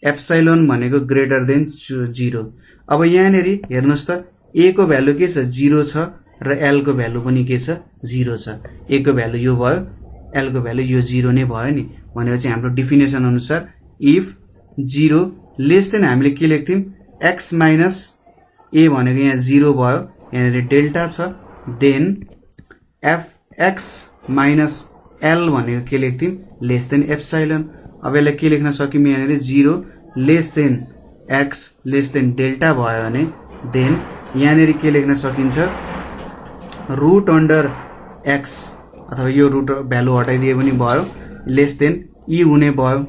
एप्सिलोन भनेको ग्रेटर देन 0। अब यहाँनेरि हेर्नुस् त a को भ्यालु के छ 0 छ र l को भ्यालु पनि के छ 0 छ। a को भ्यालु यो भयो, l को भ्यालु यो 0 नै भयो नि। भनेपछि हाम्रो डेफिनेसन अनुसार इफ 0 लेस देन हामीले के लेख्थ्यौं x माइनस a भनेको यहाँ 0 भयो, यहाँनेरि डेल्टा छ, देन fx माइनस l भनेको के लेख्थ्यौं लेस देन एप्सिलोन। अब यसलाई के लेख्न सकिम यहाँनेरि 0 less than x lace than delta भयो भने देन यहाँनेरि के लेख्न सकिन्छ √x अथवा यो रुट भ्यालु हटाइदिए पनि भयो, लेस देन e हुने भयो।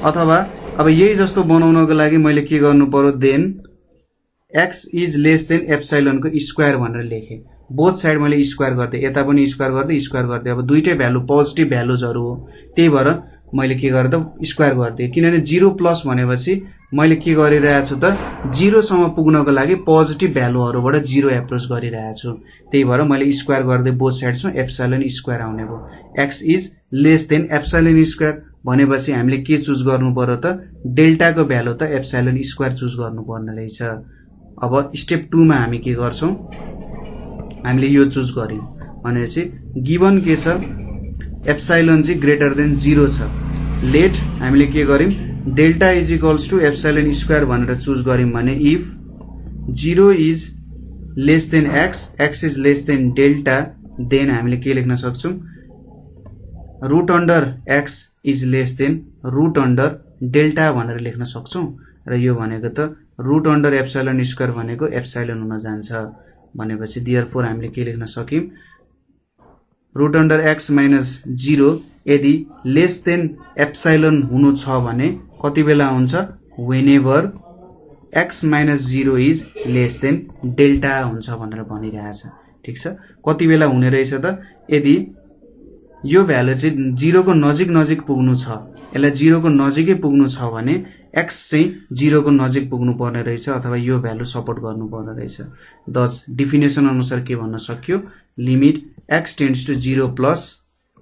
अथवा अब यही जस्तो बनाउनको लागि मैले के गर्नु पर्यो then x is less than epsilon को स्क्वायर भनेर लेखे। बोथ साइड मैले स्क्वायर गर्दै, यता पनि स्क्वायर गर्दै स्क्वायर गर्दै। अब दुईटै भ्यालु पोजिटिभ भ्यालुजहरु हो, त्यही भएर मैले के गर्दा स्क्वायर गर्दै। किनभने 0 प्लस भनेपछि मैले के गरिरहेको छु त 0 सम्म पुग्नको लागि पोजिटिभ भ्यालुहरुबाट 0 एप्रोच गरिरहेको छु। त्यही भएर मैले स्क्वायर गर्दै बोथ साइड्समा एप्सिलोन स्क्वायर आउने भयो। x is less than epsilon square भनेपछि हामीले के चुज गर्नु पर्यो त डेल्टाको भ्यालु त एप्सिलोन स्क्वायर चुज गर्नु पर्ने रहेछ। अब स्टेप 2 मा हामी के गर्छौं, हामीले यो चुज गर्यौं भनेपछि गिवन के छ एप्सिलोन चाहिँ ग्रेटर देन 0 छ। लेट हामीले के गर्यौं delta is equals to epsilon square भनेर चुज गर्यौं भने if 0 is less than x, x is less than delta, then हामीले के लेख्न सक्छौँ root under x is less than root under delta भनेर लेख्न सक्छौँ। र यो भनेको त रुट अन्डर एप्साइलन स्क्वायर भनेको एप्साइलन हुन जान्छ भनेपछि देयरफोर हामीले के लेख्न सक्यौँ रुट अन्डर एक्स माइनस 0 यदि लेस देन एप्साइलन हुनु छ भने कति बेला हुन्छ whenever X minus 0 is less than delta हुन्छ भनेर भनिरहेछ। ठिक छ, कति बेला हुने रहेछ त यदि यो भ्यालु चाहिँ 0 को नजिक नजिक पुग्नु छ, यसलाई 0 को नजिकै पुग्नु छ भने एक्स चाहिँ 0 को नजिक पुग्नु पर्ने रहेछ अथवा यो भ्यालु सपोर्ट गर्नु पर्ने रहेछ। दस डिफिनेसन अनुसार के भन्न सक्यो limit x tends to 0 plus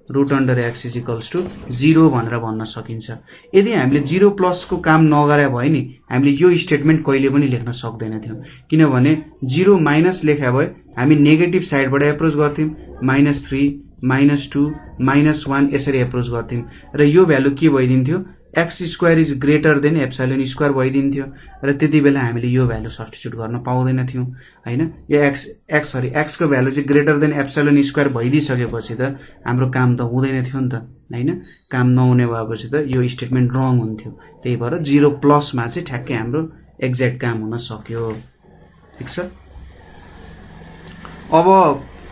root under x is equals to 0 भनेर भन्न सकिन्छ। यदि हामीले 0 प्लस को काम नगरे भए नि हामीले यो स्टेटमेन्ट कहिले पनि लेख्न सक्दैन थियौं, किनभने 0 माइनस लेख्या भए हामी नेगेटिभ साइडबाट एप्रोच गर्थ्यौं, -3 -2 -1 यसरी एप्रोच गर्थ्यौं र यो भ्यालु के भइदिन्थ्यो X square is greater than epsilon square भइदिन्थ्यो र त्यति बेला हामीले यो भ्यालु सब्स्टिट्युट गर्न पाउँदैन थियौं हैन। यो एक्स को भ्यालु चाहिँ ग्रेटर देन एप्साइलन स्क्वायर भइदिसकेपछि त हाम्रो काम त हुँदैन थियो नि त हैन। काम नहुने भएपछि त यो स्टेटमेन्ट रङ हुन्थ्यो, त्यही भएर 0 प्लस मा चाहिँ ठ्याक्कै हाम्रो एक्ज्याक्ट काम हुन सक्यो। ठीक छ, अब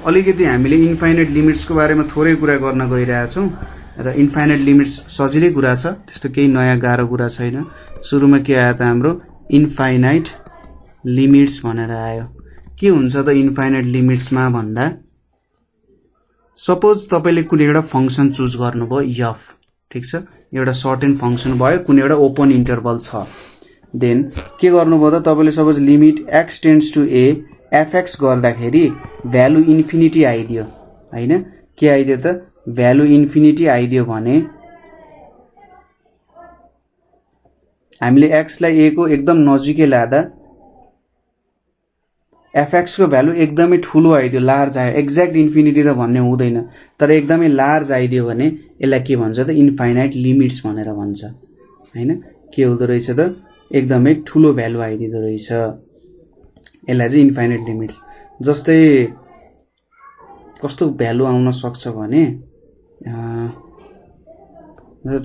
अलिकति हामीले इन्फाइनाइट लिमिट्स को बारेमा थोरै कुरा गर्न गइरहेछौं र इन्फाइनाइट लिमिट्स सजिलै कुरा छ, त्यस्तो केही नयाँ गाह्रो कुरा छैन। सुरुमा के आयो त हाम्रो इन्फाइनाइट लिमिट्स भनेर आयो। के हुन्छ त इन्फाइनाइट लिमिट्समा भन्दा सपोज तपाईले कुनै एउटा फंक्सन चुज गर्नुभयो f, ठीक छ, एउटा सर्टेन फंक्सन भयो, कुनै एउटा ओपन इन्टरभल छ, देन के गर्नुभयो त तपाईले suppose limit x tends to a fx गर्दाखेरि भ्यालु इन्फिनिटी आइदियो हैन। के आइदियो त भ्यालु इन्फिनिटी आइदियो भने हामीले x लाई a को एकदम नजिकै लादा fx को भ्यालु एकदमै ठूलो आइदियो, लार्ज आयो। एक्ज्याक्ट इन्फिनिटी त भन्ने हुँदैन, तर एकदमै लार्ज आइदियो भने यसलाई के भन्छ त इन्फाइनाइट लिमिट्स भनेर भन्छ हैन। के हुँदो रहेछ त एकदमै ठूलो भ्यालु आइदिदो रहेछ, यसलाई चाहिँ इन्फाइनाइट लिमिट्स। जस्तै कस्तो भ्यालु आउन सक्छ भने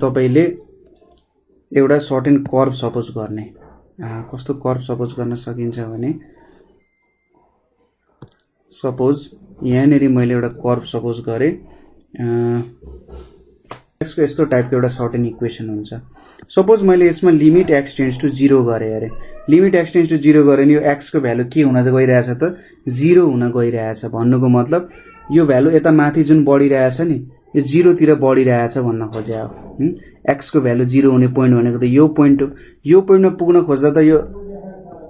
तपाईले एउटा सर्टेन कर्व सपोज गर्ने, कस्तो कर्व सपोज गर्न सकिन्छ भने सपोज यहाँनेरि मैले एउटा कर्व सपोज गरे, एक्स को यस्तो टाइपको एउटा सर्टेन इक्वेसन हुन्छ। सपोज मैले यसमा लिमिट x टेन्ड्स टु 0 गरे अरे, लिमिट x टेन्ड्स टु 0 गरे नि यो x को भ्यालु के हुन गइरहेछ त 0 हुन गइरहेछ। भन्नुको मतलब यो भ्यालु यता माथि जुन बढिरहेछ नि यो 0 तिर बढिरहेछ भन्न खोजे हो। x को भ्यालु 0 हुने पोइन्ट भनेको त यो पोइन्ट हो। यो पोइन्टमा पुग्न खोज्दा त यो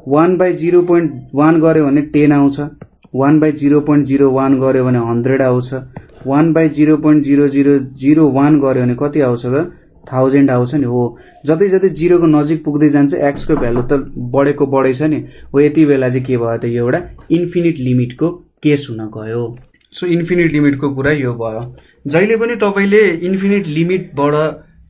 1/0.1 गर्यो भने 10 आउँछ, 1/0.01 गर्यो भने 100 आउँछ, 1/0.0001 गर्यो भने कति आउँछ त 1000 आउँछ नि हो। जति जति 0 को नजिक पुग्दै जान्छ x को भ्यालु त बढेको बढै छ नि हो। यति बेला चाहिँ के भयो त यो एउटा इन्फिनिट लिमिट को केस हुन गयो। सो इन्फिनिट लिमिट को कुरा यो भयो। जहिले पनि तपाईले इन्फिनिट लिमिट बाट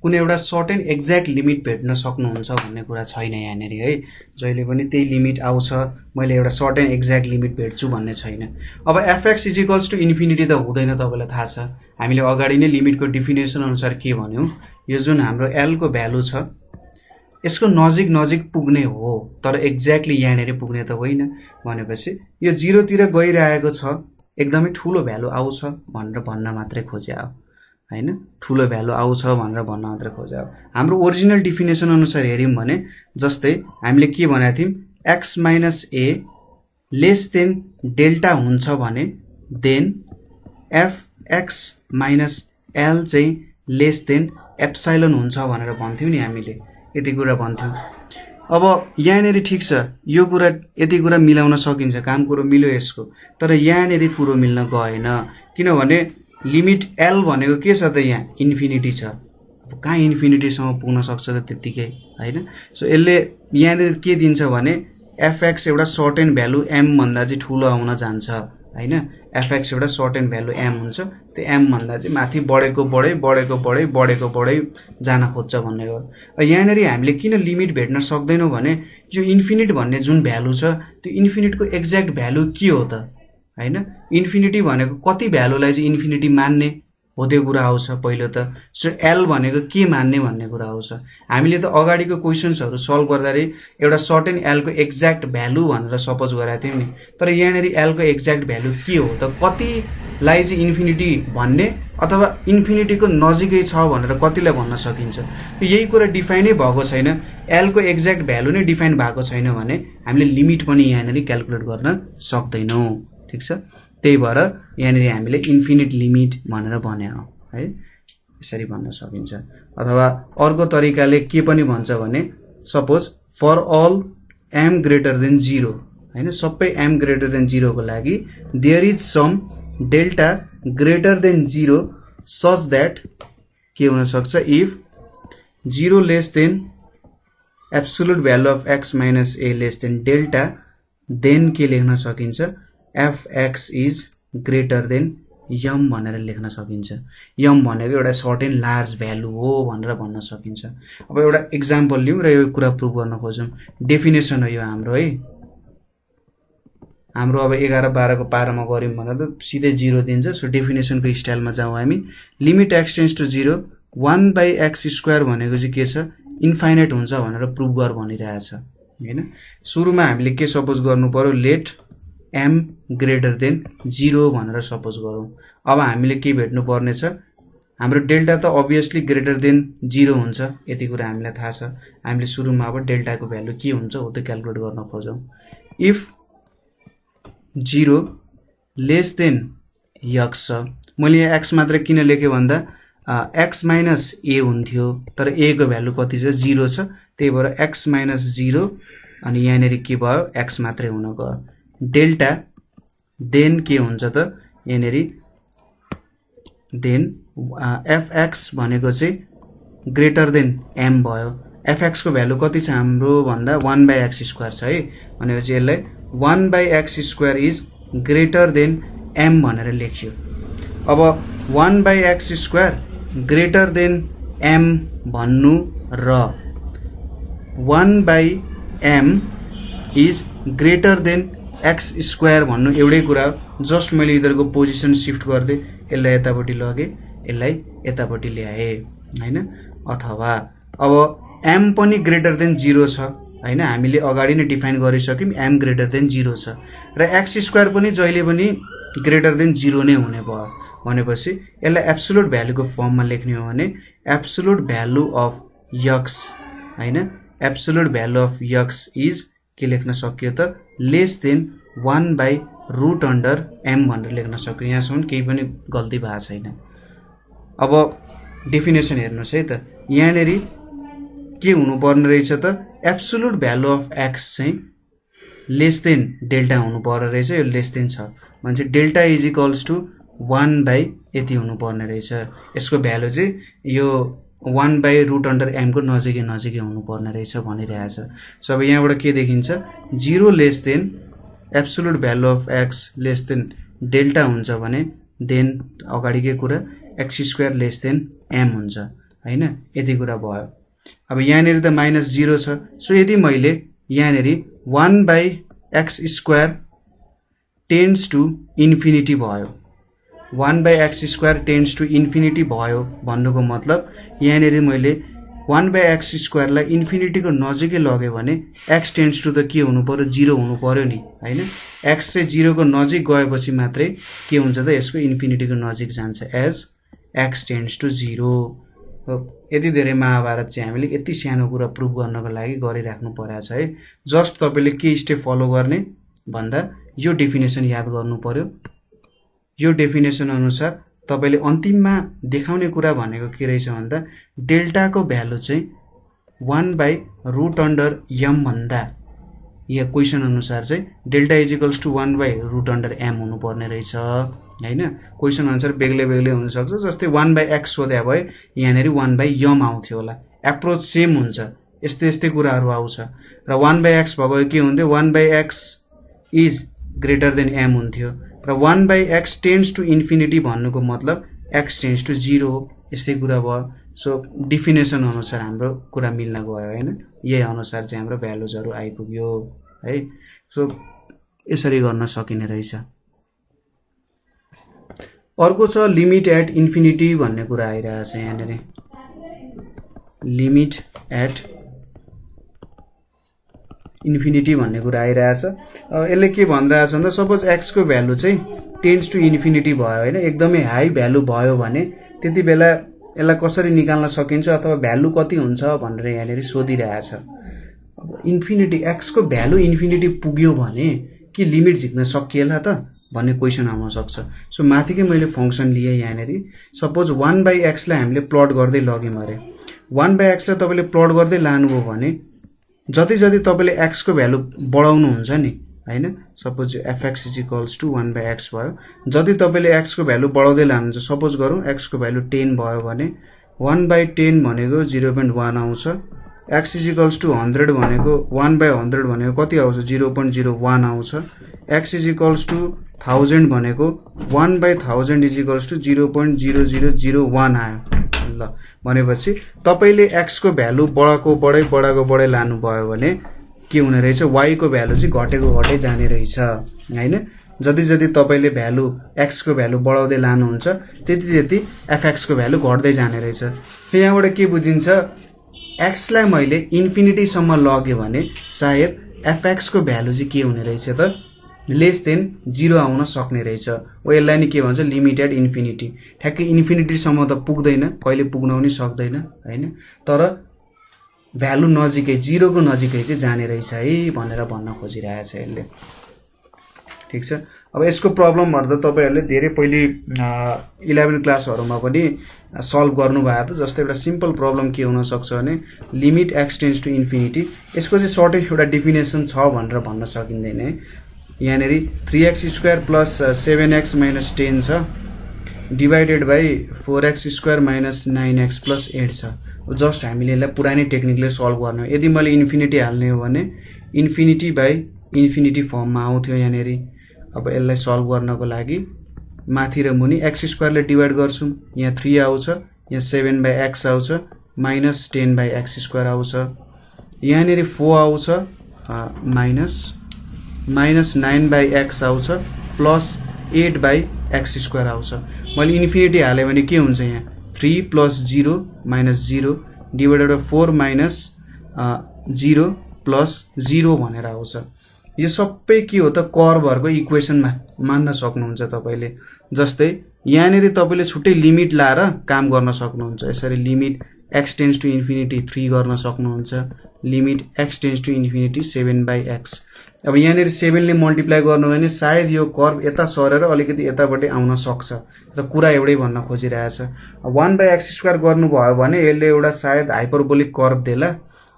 कुनै एउटा सर्टेन एक्ज्याक्ट लिमिट भेट्न सक्नुहुन्छ भन्ने कुरा छैन यहाँनेरि है। जहिले पनि त्यही लिमिट आउँछ, मैले एउटा सर्टेन एक्ज्याक्ट लिमिट भेट्छु भन्ने छैन। अब fx is equals to infinity त हुँदैन, तपाईलाई थाहा छ। हामीले अगाडि नै लिमिटको डिफिनेसन अनुसार के भन्यौ, यो जुन हाम्रो l को भ्यालु छ यसको नजिक नजिक पुग्ने हो, तर एक्ज्याक्टली यहाँनेरि पुग्ने त होइन। भनेपछि यो 0 तिर गइरहेको छ, एकदमै ठूलो भ्यालु आउँछ भनेर भन्न मात्रै खोजे हो हैन। ठूलो भ्यालु आउँछ भनेर भन्न मात्रै खोजे हो। हाम्रो ओरिजिनल डिफिनेसन अनुसार हेर्यौं भने जस्तै हामीले के भनेका थियौं x minus a less than delta हुन्छ भने देन fx माइनस l चाहिँ लेस देन एप्साइलन हुन्छ भनेर भन्थ्यौं नि हामीले, यति कुरा भन्थ्यौं। अब यहाँनेरि ठीक छ, यो कुरा यति कुरा मिलाउन सकिन्छ, काम कुरो मिल्यो यसको, तर यहाँनेरि कुरो मिल्न गएन। किनभने लिमिट l भनेको के छ त यहाँ इन्फिनिटी छ, कहाँ इन्फिनिटी सम्म पुग्न सक्छ त त्यतिकै हैन। सो यसले यहाँनेरि के दिन्छ भने fx एउटा सर्टेन भ्यालु m भन्दा चाहिँ ठूलो आउन जान्छ हैन fx एउटा सर्ट एन्ड भ्यालु m हुन्छ त्यो m भन्दा चाहिँ माथि बढेको बढै जान खोज्छ भन्ने हो यहाँनेरि हामीले किन लिमिट भेट्न सक्दैनौ भने यो इन्फिनिट भन्ने जुन भ्यालु छ त्यो इन्फिनिटको एक्ज्याक्ट भ्यालु के हो त हैन इन्फिनिटी भनेको कति भ्यालुलाई चाहिँ इन्फिनिटी मान्ने हो त्यो कुरा आउँछ पहिलो त सो l भनेको के मान्ने भन्ने कुरा आउँछ हामीले त अगाडिको क्वेशन्सहरु सल्भ गर्दाखेरि एउटा सर्टेन l को एक्ज्याक्ट भ्यालु भनेर सपोज गरेका थियौ नि तर यहाँनेरि l को एक्ज्याक्ट भ्यालु के हो त कतिलाई चाहिँ इन्फिनिटी भन्ने अथवा इन्फिनिटीको नजिकै छ भनेर कतिलाई भन्न सकिन्छ यही कुरा डिफाइनै भएको छैन l को एक्ज्याक्ट भ्यालु नै डिफाइन भएको छैन भने हामीले लिमिट पनि यहाँनेरि क्याल्कुलेट गर्न सक्दैनौ ठीक छ त्यही भएर यहाँनेरि हामीले इन्फिनिट लिमिट भनेर भने हो है यसरी भन्न सकिन्छ अथवा अर्को तरिकाले के पनि भन्छ भने suppose for all m greater than 0 हैन सबै m ग्रेटर देन 0 को लागि there is some delta greater than 0 such that के हुन सक्छ if 0 less than absolute value of x minus a less than delta then के लेख्न सकिन्छ fx is greater than m भनेर लेख्न सकिन्छ m भनेको एउटा सर्टेन लार्ज भ्यालु हो भनेर भन्न सकिन्छ अब एउटा एक्जाम्पल लिउँ र यो कुरा प्रुभ गर्न खोजौं डेफिनेसन हो यो हाम्रो है हाम्रो अब 11 12 को पारामा गर्यौं भने त सिधै 0 दिन्छ सो डेफिनेसनको स्टाइलमा जाउँ हामी limit x tends to 0 1/x² भनेको चाहिँ के छ इन्फाइनाइट हुन्छ भनेर प्रुभ गर भनिरहेछ हैन सुरुमा हामीले के सपोज गर्नु पर्यो लेट m ग्रेटर देन 0 भनेर सपोज गरौँ अब हामीले के भेट्नु पर्ने छ हाम्रो डेल्टा त obviously ग्रेटर देन 0 हुन्छ यति कुरा हामीलाई थाहा छ हामीले सुरुमा अब डेल्टाको भ्यालु के हुन्छ हो त क्याल्कुलेट गर्न खोजौं इफ 0 लेस देन x छ मैले यहाँ x मात्र किन लेखे भन्दा x माइनस a हुन्थ्यो तर a को भ्यालु कति छ 0 छ त्यही भएर x माइनस 0 अनि यहाँनेरि के भयो x मात्रै हुन गयो डेल्टा देन के हुन्छ त यहाँनेरि देन fx भनेको चाहिँ ग्रेटर देन m भयो fx को भ्यालु कति छ हाम्रो भन्दा 1/x² छ है भनेपछि यसलाई 1/x² is greater then m भनेर लेख्यो अब 1/x² ग्रेटर देन m भन्नु र 1/m is greater then x² भन्नु एउटै कुरा जस्ट मैले इधरको पोजिसन शिफ्ट गर्दै यसलाई यतापट्टि लगे यसलाई यतापट्टि ल्याए हैन अथवा अब m पनि ग्रेटर देन 0 छ हैन हामीले अगाडि नै डिफाइन गरिसक्यौं m ग्रेटर देन 0 छ र x² पनि जहिले पनि ग्रेटर देन 0 नै हुने भयो भनेपछि यसलाई एब्सोल्युट भ्यालुको फर्ममा लेख्ने हो भने एब्सोल्युट भ्यालु अफ x हैन absolute value of x is के लेख्न सकियो त लेस देन 1/√m भनेर लेख्न सक्यो यहाँसम्म केही पनि गल्ती भएको छैन अब डेफिनेसन हेर्नुस् है त यहाँनेरि के हुनु पर्ने रहेछ त एब्सोल्युट भ्यालु अफ x चाहिँ लेस देन डेल्टा हुनु पर्ने रहेछ यो लेस देन छ भने डेल्टा इज इक्वल्स टु 1/ यति हुनु पर्ने रहेछ यसको भ्यालु चाहिँ यो 1/√m को नजिकै हुनु पर्ने रहेछ भनिरहेछ सो अब यहाँबाट के देखिन्छ 0 less than absolute value of x lace than delta हुन्छ भने देन अगाडिकै कुरा x² लेस देन m हुन्छ हैन यति कुरा भयो अब यहाँनेरि त -0 छ सो यदि मैले यहाँनेरि 1/x² टेन्ड्स टु इन्फिनिटी भयो 1/x² टेन्ड्स टु इन्फिनिटी भयो भन्नुको मतलब यहाँनेरि मैले 1/x² लाई इन्फिनिटीको नजिकै लगे भने x टेन्ड्स टु त के हुनु पर्यो 0 हुनु पर्यो नि हैन x चाहिँ 0 को नजिक गएपछि मात्रै के हुन्छ त यसको इन्फिनिटीको नजिक जान्छ एज x टेन्ड्स टु 0 यति धेरै महाभारत चाहिँ हामीले यति सानो कुरा प्रुभ गर्नको लागि गरिराख्नु परेछ है जस्ट तपाईले के स्टेप फलो गर्ने भन्दा यो डेफिनेसन याद गर्नु पर्यो यो डेफिनेसन अनुसार तपाईले अन्तिममा देखाउने कुरा भनेको के रहेछ भन्दा डेल्टाको भ्यालु चाहिँ 1/√m भन्दा यो क्वेशन अनुसार चाहिँ delta is equals to 1/√m हुनु पर्ने रहेछ हैन क्वेशन अनुसार बेग्लै हुन सक्छ जस्तै 1/x सोध्या भए यहाँनेरि 1/m आउँथ्यो होला एप्रोच सेम हुन्छ यस्तै कुराहरु आउँछ र 1/x भएको के हुन्थ्यो 1/x is greater then m हुन्थ्यो र 1/x टेन्ड्स टु इन्फिनिटी भन्नुको मतलब x टेन्ड्स टु 0 हो। यस्तै कुरा भयो। सो डिफिनेसन अनुसार हाम्रो कुरा मिल्न गयो हैन, यही अनुसार चाहिँ हाम्रो भ्यालुजहरु आइपुग्यो है। सो यसरी गर्न सकिने रहेछ। अर्को छ लिमिट एट इन्फिनिटी भन्ने कुरा आइरहेछ यहाँनेरि। लिमिट एट इन्फिनिटी भन्ने कुरा आइरहेछ। यसले के भनिरहेछ भन्दा सपोज x को भ्यालु चाहिँ टेन्ड्स टु इन्फिनिटी भयो हैन, एकदमै हाई भ्यालु भयो भने त्यति बेला यसलाई कसरी निकाल्न सकिन्छ अथवा भ्यालु कति हुन्छ भनेर यहाँनेरि सोधिरहेछ। अब इन्फिनिटी x को भ्यालु इन्फिनिटी पुग्यो भने के लिमिट झिक्न सकिएला त भन्ने क्वेशन आउन सक्छ। सो माथिकै मैले फंक्सन लिए यहाँनेरि। सपोज 1/x लाई हामीले प्लट गर्दै लग्यौं अरे। 1/x लाई तपाईले प्लट गर्दै लानुभयो भने जति जति तपाईले x को भ्यालु बढाउनु हुन्छ नि हैन, सपोज fx = 1/x भयो। जति तपाईले x को भ्यालु बढाउँदै लानुहुन्छ, सपोज गरौँ x को भ्यालु 10 भयो भने 1/10 भनेको 0.1 आउँछ। x = 100 भनेको 1/100 भनेको कति आउँछ 0.01 आउँछ। x = 1000 भनेको 1/1000 = 0.0001 आयो। ल भनेपछि तपाईले x को भ्यालु बढाको बढै लानु भयो भने के हुने रहेछ, y को भ्यालु चाहिँ घटेको घटै जाने रहेछ हैन। जति जति तपाईले भ्यालु x को भ्यालु बढाउँदै लानुहुन्छ त्यति त्यति fx को भ्यालु घट्दै जाने रहेछ। यहाँबाट के बुझिन्छ, x लाई मैले इन्फिनिटी सम्म लगे भने सायद fx को भ्यालु चाहिँ के हुने रहेछ त लेस देन 0 आउन सक्ने रहेछ। यसलाई नि के भन्छ लिमिट एट इन्फिनिटी। ठ्याक्कै इन्फिनिटी सम्म त पुग्दैन, कहिले पुग्न पनि सक्दैन हैन, तर भ्यालु नजिकै 0 को नजिकै चाहिँ जाने रहेछ है भनेर भन्न खोजिरहेछ यसले। ठीक छ। अब यसको प्रब्लमहरु त तपाईहरुले धेरै पहिले 11 क्लासहरुमा पनि सल्भ गर्नु भएको थियो। जस्तै एउटा सिम्पल प्रब्लम के हुन सक्छ भने limit x tends to infinity, यसको चाहिँ सर्टै एउटा डेफिनेसन छ भनेर भन्न सकिँदैन है। यहाँनेरि 3x² + 7x - 10 छ डिवाइडेड बाइ 4x² - 9x + 8 छ। जस्ट हामीले यसलाई पुरानै टेक्निकले सल्भ गर्ने हो। यदि मैले इन्फिनिटी हाल्ने हो भने इन्फिनिटी बाइ इन्फिनिटी फर्ममा आउँथ्यो यहाँनेरि। अब यसलाई सल्भ गर्नको लागि माथि र मुनि x² ले डिवाइड गर्छौं, यहाँ 3 आउँछ, यहाँ 7/x आउँछ, -10/x² आउँछ, यहाँनेरि 4 आउँछ, -9/x आउँछ, +8/x² आउँछ। मैले इन्फिनिटी हाले भने के हुन्छ, यहाँ 3 + 0 - 0 डिवाइडेड बाइ 4 - 0 + 0 भनेर आउँछ। यो सबै के हो त कर्वहरुको इक्वेशनमा मान्न सक्नुहुन्छ तपाईले। जस्तै यहाँनेरि तपाईले छुट्टै लिमिट लाएर काम गर्न सक्नुहुन्छ। यसरी limit x tends to infinity 3 गर्न सक्नुहुन्छ, limit x tends to infinity 7/x। अब यहाँनेरि 7 ले मल्टिप्लाई गर्नु भने सायद यो कर्व यता सरेर अलिकति यतापट्टि आउन सक्छ, र कुरा एउटै भन्न खोजिरहेछ। 1/x² गर्नु भयो भने यसले एउटा सायद हाइपरबोलिक कर्व देला,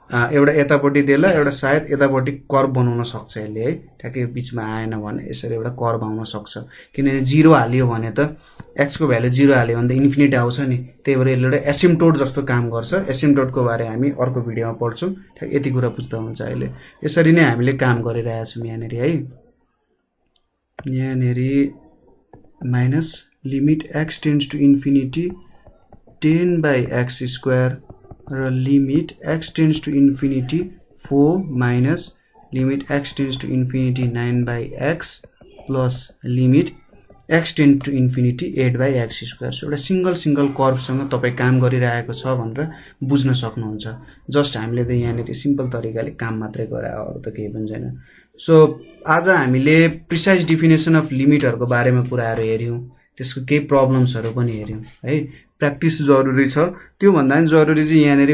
एउटा यतापट्टि देला, एउटा सायद यतापट्टि कर्व बनाउन सक्छ यसले है। ठ्याक्कै बीचमा आएन भने यसरी एउटा कर्व आउन सक्छ, किनभने 0 हालियो भने त x को भ्यालु 0 हाल्यो भने त इन्फिनिटी आउँछ नि। त्यही भएर यसले एउटा एसिम्प्टोट जस्तो काम गर्छ। एसिम्प्टोटको बारे हामी अर्को भिडियोमा पढ्छौं। ठ्याक यति कुरा बुझ्दा हुन्छ अहिले। यसरी नै हामीले काम गरिरहेछौं यहाँनेरि है। यहाँनेरि minus limit x tends to infinity 10/x² र limit x tends to infinity 4 minus limit x tends to infinity 9/x plus limit x tends to infinity 8/x²। So एउटा सिंगल कर्वसँग तपाई काम गरिरहेको छ भनेर बुझ्न सक्नुहुन्छ। जस्ट हामीले त यहाँनेरि सिम्पल तरिकाले काम मात्रै गरायो, अरु त केही पनि छैन। सो आज हामीले प्रिसाइज डेफिनेसन अफ लिमिटहरुको बारेमा कुराहरु हेर्यौं, त्यसको केही प्रब्लम्सहरु पनि हेर्यौं है। प्र्याक्टिस जरुरी छ, त्यो भन्दा पनि जरुरी चाहिँ यहाँनेरि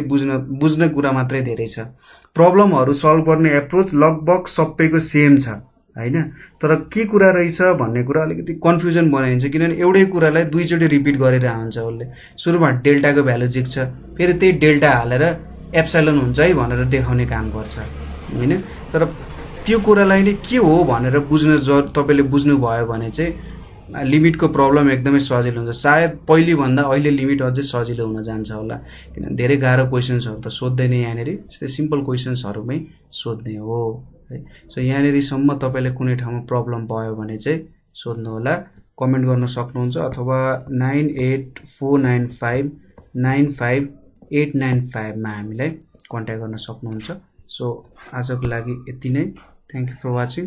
बुझ्न कुरा मात्रै धेरै छ। प्रब्लमहरु सल्भ गर्ने एप्रोच लगभग सबैको सेम छ हैन, तर के कुरा रहेछ भन्ने कुरा अलिकति कन्फ्युजन बनाइन्छ, किनभने एउटै कुरालाई दुई चोटी रिपिट गरेर हुन्छ। उसले सुरुमा डेल्टा को भ्यालु झिक्छ, फेरि त्यही डेल्टा हालेर एप्सिलोन हुन्छ है भनेर देखाउने काम गर्छ हैन। तर त्यो कुरालाई नै के हो भनेर तपाईले बुझ्नु भयो भने चाहिँ लिमिटको प्रब्लम एकदमै सजिलो हुन्छ। सायद पहिले भन्दा अहिले लिमिट अझै सजिलो हुन जान्छ होला, किन धेरै गाह्रो क्वेशन्सहरु त सोध्दैन यहाँनेरि, त्यस्तै सिम्पल क्वेशन्सहरुमै सोध्ने हो है। सो यहाँनेरि सम्म तपाईले कुनै ठाउँमा प्रब्लम भयो भने चाहिँ सोध्नुहोला, कमेन्ट गर्न सक्नुहुन्छ अथवा 9849595895 मा हामीलाई कन्ट्याक्ट गर्न सक्नुहुन्छ। सो आजको लागि यति नै। Thank you for watching.